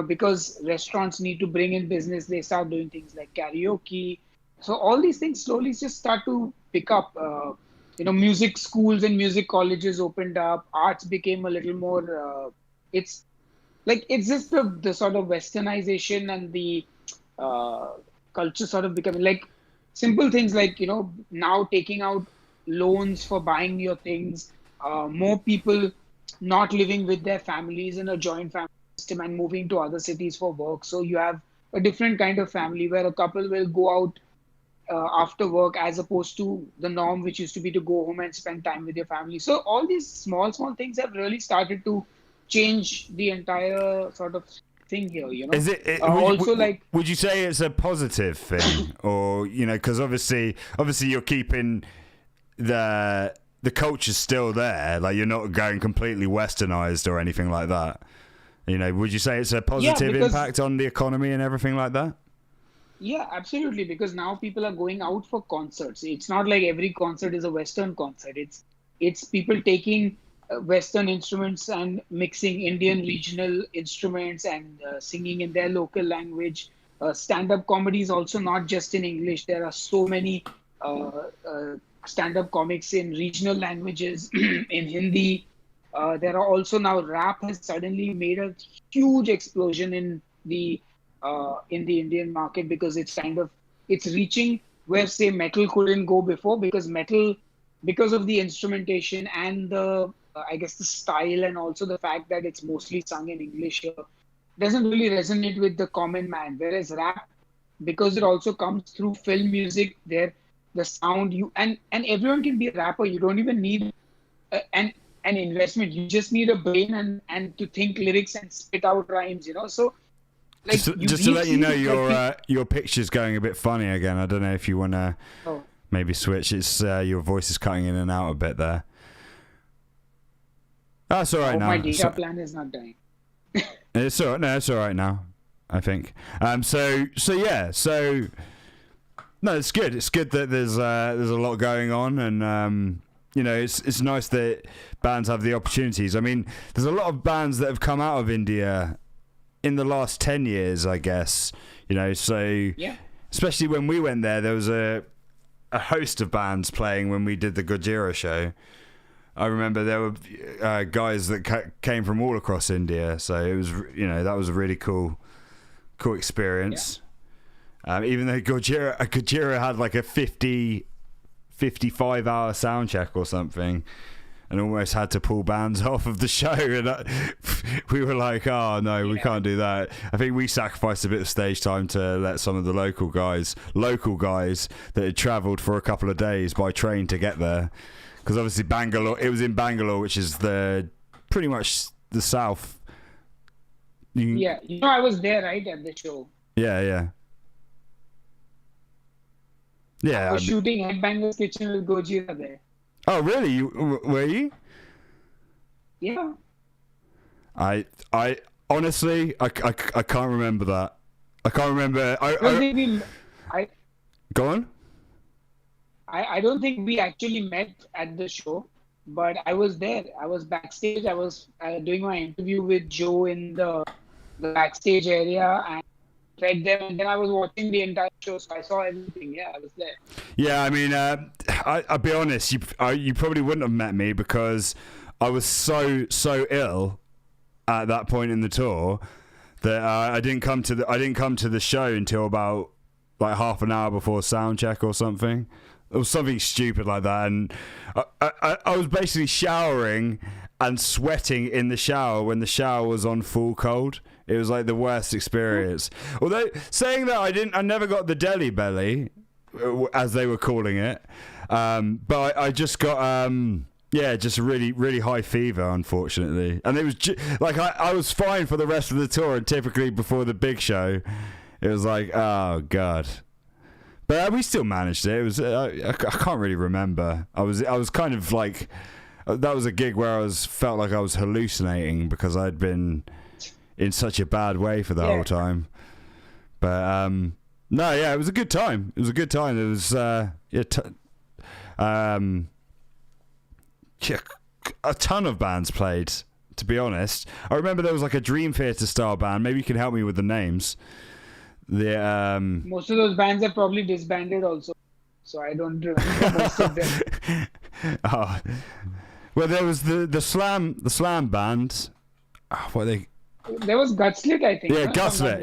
Because restaurants need to bring in business, they start doing things like karaoke. So all these things slowly just start to pick up. Music schools and music colleges opened up. Arts became a little more... it's just the sort of westernization and the culture sort of becoming like simple things like, now taking out loans for buying your things, more people not living with their families in a joint family system and moving to other cities for work. So you have a different kind of family where a couple will go out after work as opposed to the norm, which used to be to go home and spend time with your family. So all these small things have really started to change the entire sort of thing here, Is it would you say it's a positive thing, or because obviously you're keeping the culture's still there, like you're not going completely westernized or anything like that? Would you say it's a positive impact on the economy and everything like that? Yeah, absolutely, because now people are going out for concerts. It's not like every concert is a Western concert. It's people taking Western instruments and mixing Indian regional instruments and singing in their local language. Stand-up comedy is also not just in English. There are so many stand-up comics in regional languages, in Hindi. There are also now rap has suddenly made a huge explosion in the Indian market because it's reaching where, say, metal couldn't go before, because of the instrumentation and the the style, and also the fact that it's mostly sung in English here, doesn't really resonate with the common man. Whereas rap, because it also comes through film music, the sound and everyone can be a rapper. You don't even need an investment. You just need a brain and to think lyrics and spit out rhymes. So. Like, just to let you know, your picture's going a bit funny again. I don't know if you want to maybe switch. It's your voice is cutting in and out a bit there. That's all right now. My data plan is not dying. It's all right. No, it's all right now, I think. So No, it's good. It's good that there's a lot going on, and you know, it's nice that bands have the opportunities. I mean, there's a lot of bands that have come out of India in the last 10 years, I guess. You know, so Yeah. especially when we went there was a host of bands playing when we did the Gojira show. I remember there were guys that came from all across India, so it was, you know, that was a really cool experience. Yeah. Even though Gojira had like a 55-hour sound check or something, and almost had to pull bands off of the show, and we were like, oh no, we can't do that. I think we sacrificed a bit of stage time to let some of the local guys that had travelled for a couple of days by train to get there, because obviously Bangalore, it was in Bangalore, which is pretty much the south. Yeah, you know, I was there, right, at the show. Yeah. I was shooting at Bangalore Kitchen with Gojira there. Oh, really? Were you? Yeah. I honestly, I can't remember that. I can't remember. Go on. I don't think we actually met at the show, but I was there. I was backstage. I was doing my interview with Joe in the backstage area, and met them, and then I was watching the entire show, so I saw everything. Yeah, I was there. Yeah, I mean, I'll be honest. You probably wouldn't have met me because I was so ill at that point in the tour that I didn't come to the show until about like half an hour before sound check or something. It was something stupid like that, and I was basically showering and sweating in the shower when the shower was on full cold. It was like the worst experience. Although saying that, I never got the Delhi belly, as they were calling it, but I just got just a really, really high fever, unfortunately. And it was I was fine for the rest of the tour, and typically before the big show, it was like, oh god. But we still managed it. It was I can't really remember. I was kind of like, that was a gig where felt like I was hallucinating because I'd been in such a bad way for the whole time. But no, yeah, it was a good time. It was a good time. It was a ton of bands played, to be honest. I remember there was like a Dream Theater style band. Maybe you can help me with the names. Most of those bands are probably disbanded also, so I don't remember most of them. Oh. Well, there was the slam band. Oh, what are they? There was Gutslit, I think. Yeah, Gutslit.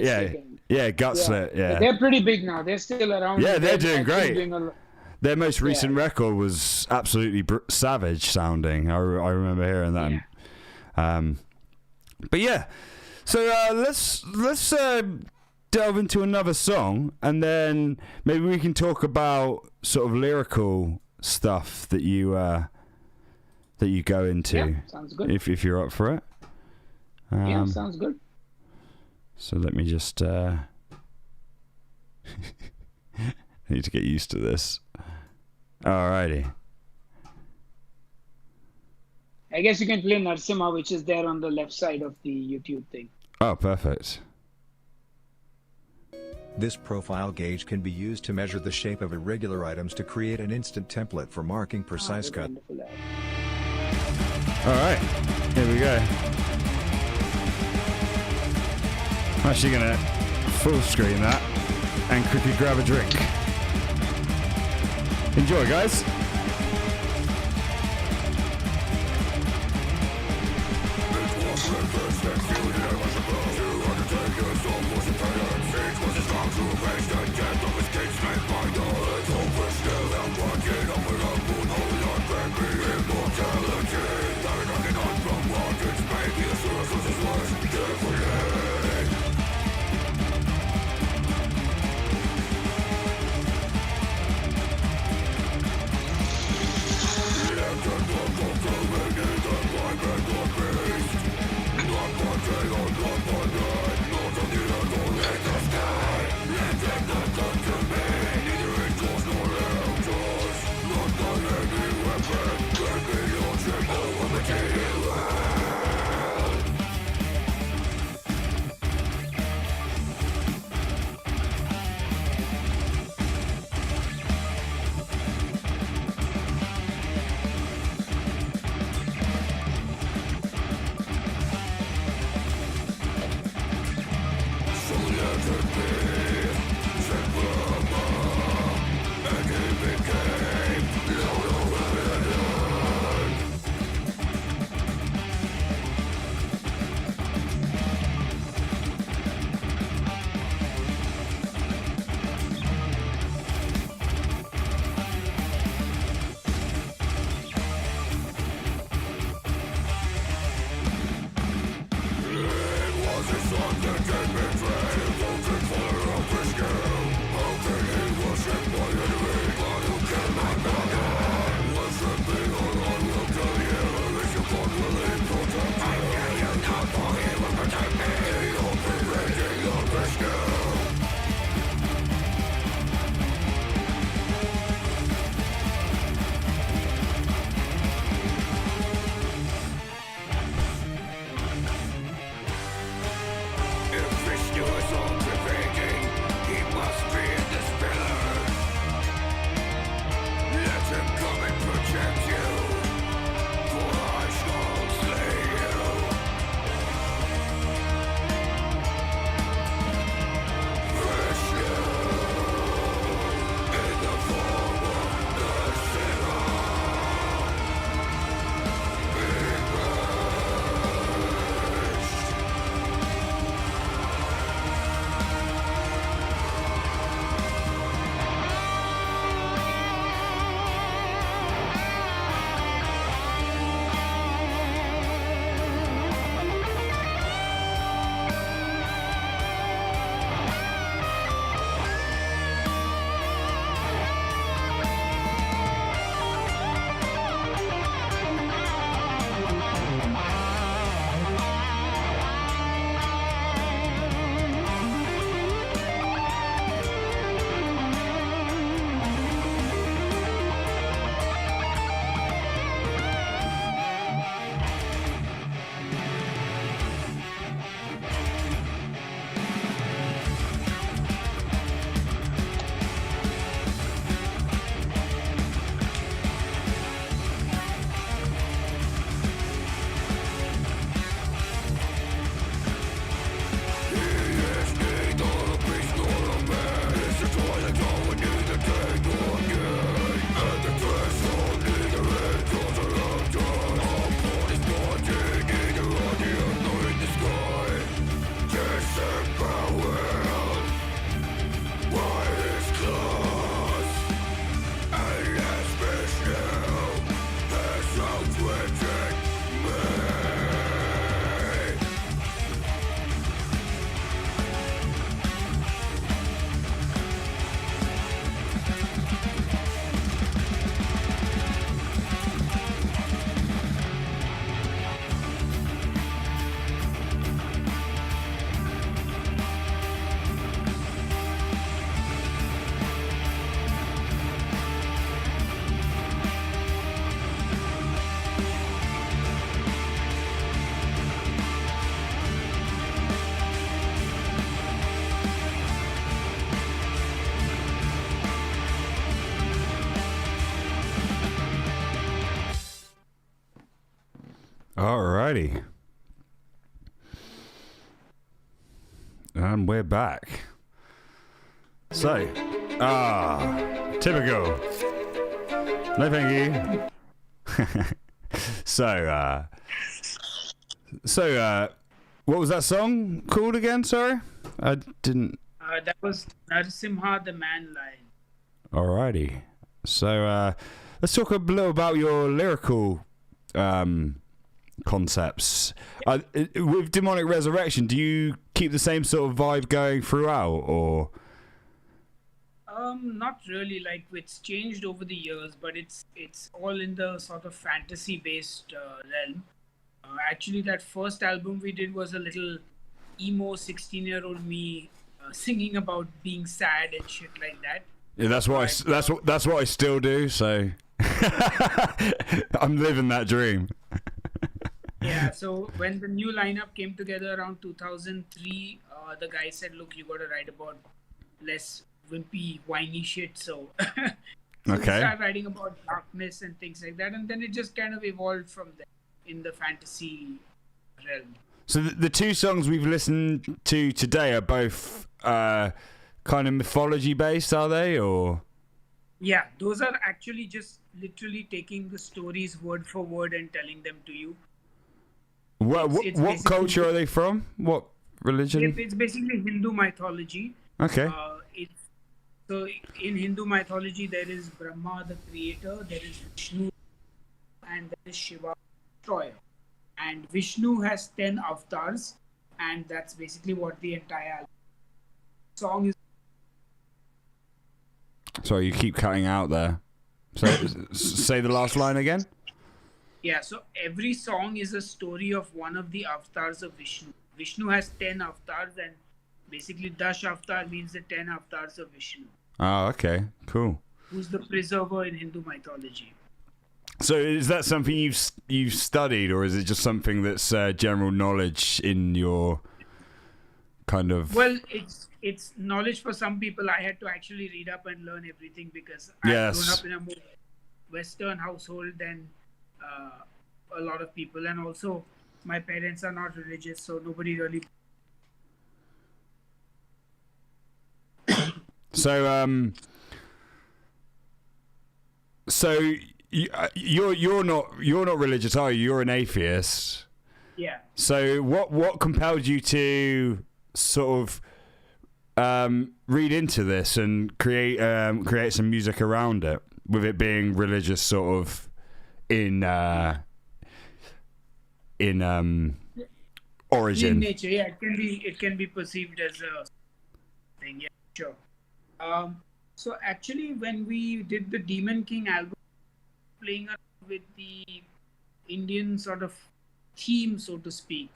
Yeah, Gutslit. Yeah. They're pretty big now. They're still around. Yeah, they're doing great. Their most recent record was absolutely savage sounding. I remember hearing that. Yeah. But yeah, so let's delve into another song, and then maybe we can talk about sort of lyrical stuff that you go into. Yeah, sounds good. If you're up for it. Yeah, sounds good. So let me just I need to get used to this. Alrighty. I guess you can play Narsimha, which is there on the left side of the YouTube thing. Oh, perfect. This profile gauge can be used to measure the shape of irregular items to create an instant template for marking precise cut. Alright, here we go. I'm actually going to full screen that and quickly grab a drink. Enjoy, guys. Take Alrighty. And we're back. So, typical. No thank you. So, what was that song called again? Sorry? I didn't... That was Narasimha the Man Lion. Alrighty. So, let's talk a little about your lyrical concepts. With Demonic Resurrection, do you keep the same sort of vibe going throughout, or? Not really. Like, it's changed over the years, but it's all in the sort of fantasy-based realm. Actually, that first album we did was a little emo 16-year-old me singing about being sad and shit like that. Yeah, that's what I still do. So I'm living that dream. Yeah, so when the new lineup came together around 2003, the guy said, look, you got to write about less wimpy, whiny shit. So, we started writing about darkness and things like that. And then it just kind of evolved from there in the fantasy realm. So the two songs we've listened to today are both kind of mythology based, are they? Or yeah, those are actually just literally taking the stories word for word and telling them to you. What culture are they from? What religion? It's basically Hindu mythology. Okay. So in Hindu mythology, there is Brahma, the creator, there is Vishnu, and there is Shiva, the destroyer. And Vishnu has 10 avatars, and that's basically what the entire song is. Sorry, you keep cutting out there. So say the last line again. Yeah, so every song is a story of one of the avatars of Vishnu. Vishnu has 10 avatars, and basically Dash avatar means the 10 avatars of Vishnu. Oh, okay, cool. Who's the preserver in Hindu mythology. So is that something you've studied, or is it just something that's general knowledge in your kind of... Well, it's knowledge for some people. I had to actually read up and learn everything because I've grown up in a more Western household than a lot of people, and also my parents are not religious, so nobody really. So you're not religious, are you? You're an atheist. Yeah. So what compelled you to sort of read into this and create some music around it, with it being religious, sort of in origin? In nature, yeah, it can be perceived as a thing. Yeah, sure. So actually, when we did the Demon King album, playing around with the Indian sort of theme, so to speak.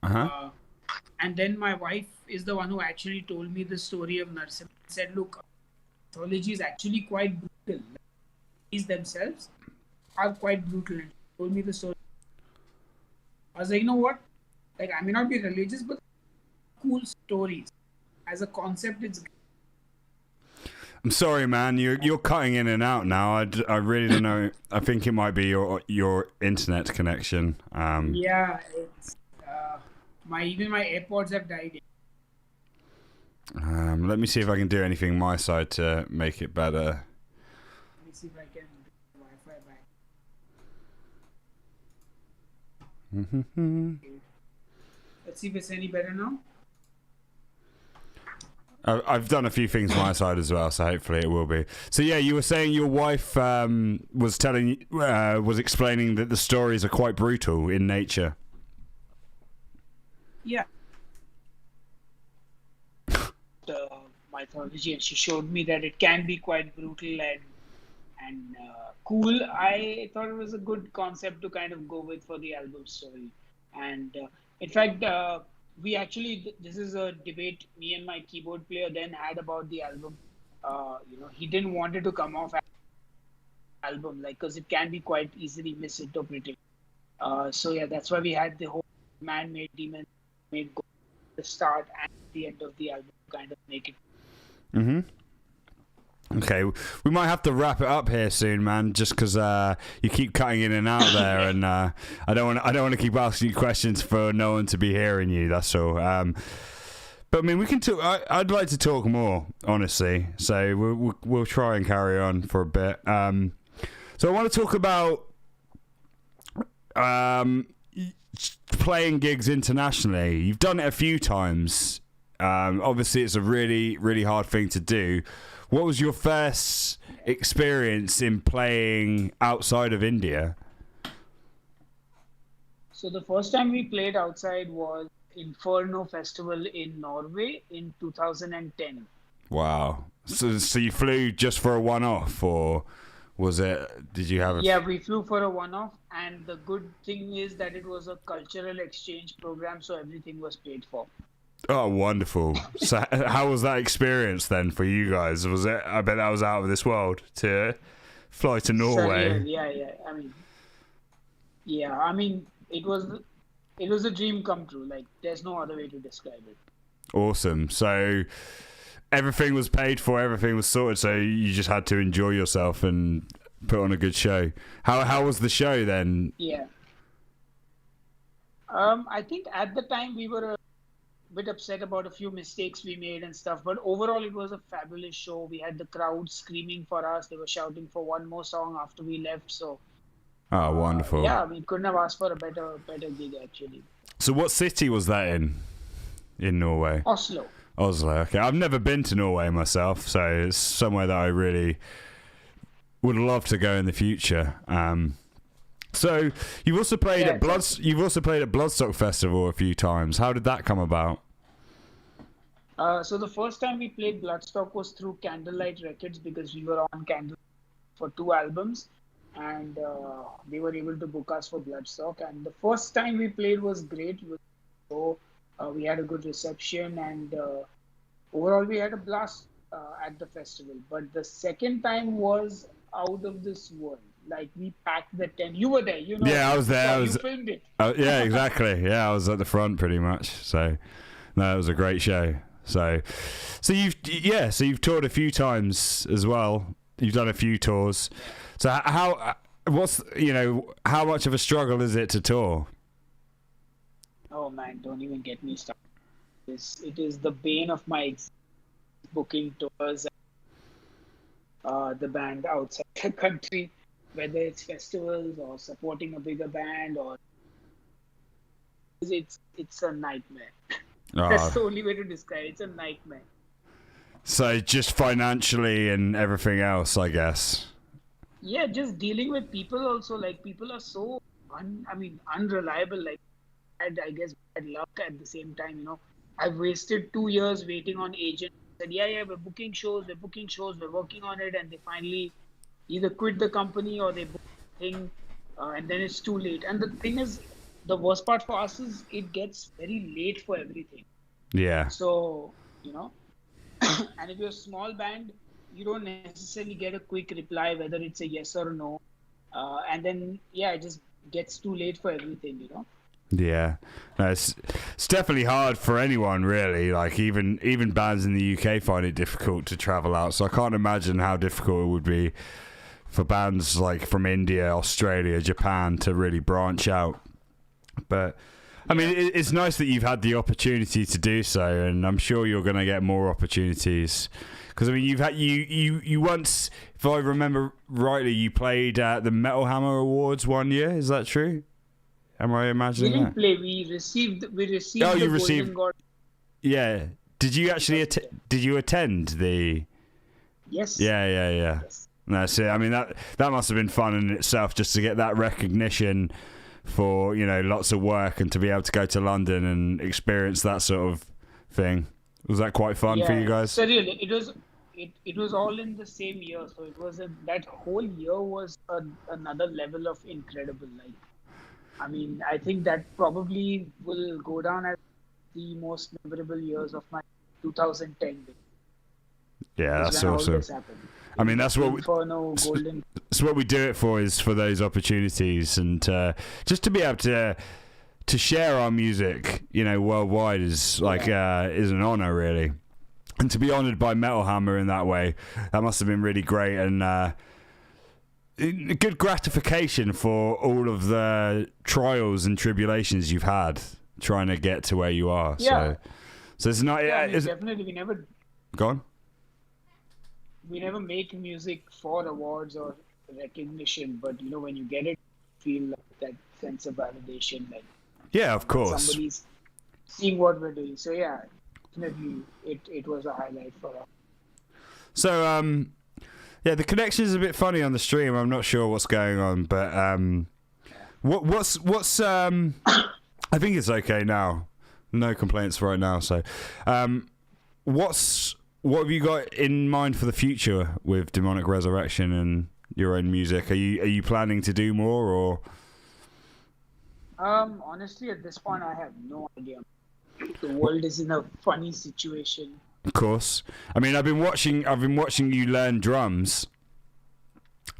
And then my wife is the one who actually told me the story of Narasimha. Said, look, mythology is actually quite brutal. These themselves are quite brutal. And she told me the story. I was like, you know what? Like, I may not be religious, but cool stories. As a concept, it's... I'm sorry, man. You're cutting in and out now. I really don't know. I think it might be your internet connection. Yeah, it's even my AirPods have died. Let me see if I can do anything on my side to make it better. Let me see if I can do Wi-Fi back. Okay. Let's see if it's any better now. I've done a few things on my side as well, so hopefully it will be. So yeah, you were saying your wife was explaining that the stories are quite brutal in nature. Yeah. The mythology, and she showed me that it can be quite brutal and cool. I thought it was a good concept to kind of go with for the album story. And in fact, we actually, this is a debate me and my keyboard player then had about the album. He didn't want it to come off as an album, like, because it can be quite easily misinterpreted. So yeah, that's why we had the whole man-made demon made go the start and the end of the album, kind of make it. Okay, we might have to wrap it up here soon, man. Just because you keep cutting in and out there, and I don't want to keep asking you questions for no one to be hearing you. That's all. But I mean, we can talk. I'd like to talk more, honestly. So we'll try and carry on for a bit. So I want to talk about playing gigs internationally. You've done it a few times. Obviously, it's a really, really hard thing to do. What was your first experience in playing outside of India? So the first time we played outside was Inferno Festival in Norway in 2010. Wow. So you flew just for a one-off, or was it? Did you have a? Yeah, we flew for a one-off, and the good thing is that it was a cultural exchange program, so everything was paid for. Oh, wonderful. So how was that experience then for you guys? Was it? I bet that was out of this world to fly to Norway. Sahil, I mean, it was a dream come true. Like, there's no other way to describe it. Awesome. So everything was paid for, everything was sorted, so you just had to enjoy yourself and put on a good show. How was the show then? Yeah. I think at the time we were a bit upset about a few mistakes we made and stuff, but overall it was a fabulous show. We had the crowd screaming for us. They were shouting for one more song after we left. So oh, wonderful. Yeah, we couldn't have asked for a better gig, actually. So what city was that in Norway? Oslo. Okay. I've never been to Norway myself, so it's somewhere that I really would love to go in the future. So you've also played at Bloodstock Festival a few times. How did that come about? So the first time we played Bloodstock was through Candlelight Records, because we were on Candlelight for 2 albums, and they were able to book us for Bloodstock. And the first time we played was great. So we had a good reception, and overall we had a blast at the festival. But the second time was out of this world. Like, we packed the tent. You were there, you know. Yeah, I was there. You filmed it. Yeah, exactly. Yeah, I was at the front pretty much. So, no, it was a great show. So you've toured a few times as well. You've done a few tours. So how much of a struggle is it to tour? Oh man, don't even get me started. It is the bane of my existence, booking tours. The band outside the country, whether it's festivals or supporting a bigger band, or it's a nightmare. That's the only way to describe it. It's a nightmare. So just financially and everything else, I guess. Yeah, just dealing with people also. Like, people are so unreliable. Like, I guess bad luck at the same time. You know, I've wasted 2 years waiting on agents. Said, yeah, we're booking shows, we're working on it, and they finally either quit the company or they book the thing, and then it's too late. And the thing is, the worst part for us is it gets very late for everything. Yeah. So, you know, and if you're a small band, you don't necessarily get a quick reply, whether it's a yes or no. And then, yeah, it just gets too late for everything, you know. Yeah, no, it's definitely hard for anyone, really. Like, even bands in the UK find it difficult to travel out. So I can't imagine how difficult it would be for bands like from India, Australia, Japan to really branch out. But I mean, it's nice that you've had the opportunity to do so, and I'm sure you're going to get more opportunities. Because I mean, you once, if I remember rightly, you played at the Metal Hammer Awards one year. Is that true? Am I imagining that? We didn't play. We received. Oh, you received. Yeah. Did you actually did you attend the? Yes. Yeah. Yes. That's it. I mean, that must have been fun in itself, just to get that recognition for, you know, lots of work, and to be able to go to London and experience that sort of thing. Was that quite fun for you guys? So really, it was all in the same year. So it was that whole year was another level of incredible. Like, I mean, I think that probably will go down as the most memorable years of my 2010. Yeah, that's awesome. I mean, that's what we do it for, is for those opportunities, and just to be able to share our music, you know, worldwide is like is an honor, really. And to be honoured by Metal Hammer in that way, that must have been really great and good gratification for all of the trials and tribulations you've had trying to get to where you are. Yeah. So it's not. Yeah, I mean, It's, definitely, go on. we never make music for awards or recognition, but you know, when you get it, you feel like that sense of validation, like Yeah, of course. somebody's seeing what we're doing. So yeah, definitely, it was a highlight for us. So yeah, the connection is a bit funny on the stream. I'm not sure what's going on, but what's I think it's okay now. No complaints right now. So, what have you got in mind for the future with Demonic Resurrection and your own music? Are you planning to do more or? Honestly, at this point, I have no idea. The world is in a funny situation. Of course. I mean, I've been watching you learn drums.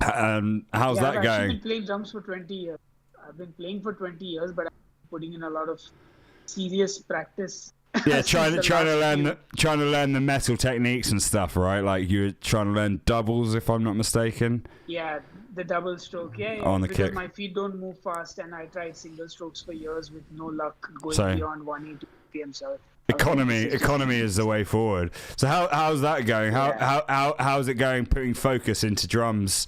How's Yeah, that I've actually going? been playing drums for 20 years. I've been playing for 20 years, but I'm putting in a lot of serious practice. Yeah, since trying the to last learn the metal techniques and stuff, right? Like you're trying to learn doubles, if I'm not mistaken. Yeah, the double stroke. Yeah, On the because kick. my feet don't move fast, and I tried single strokes for years with no luck going So- beyond 180 BPM. So Economy is the way forward. So how's that going? How's it going? Putting focus into drums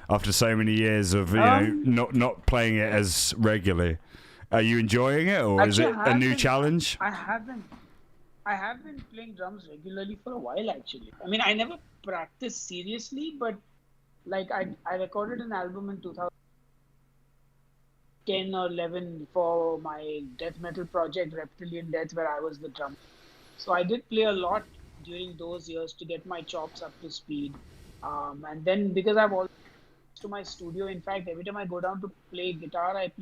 after so many years of not playing it as regularly. Are you enjoying it, or is it Actually, a new challenge? I have been playing drums regularly for a while. Actually, I mean, I never practiced seriously, but like I recorded an album in 2010 or 11 for my death metal project Reptilian Death, where I was the drummer. So I did play a lot during those years to get my chops up to speed. And then because I've always to my studio, in fact, every time I go down to play guitar, I play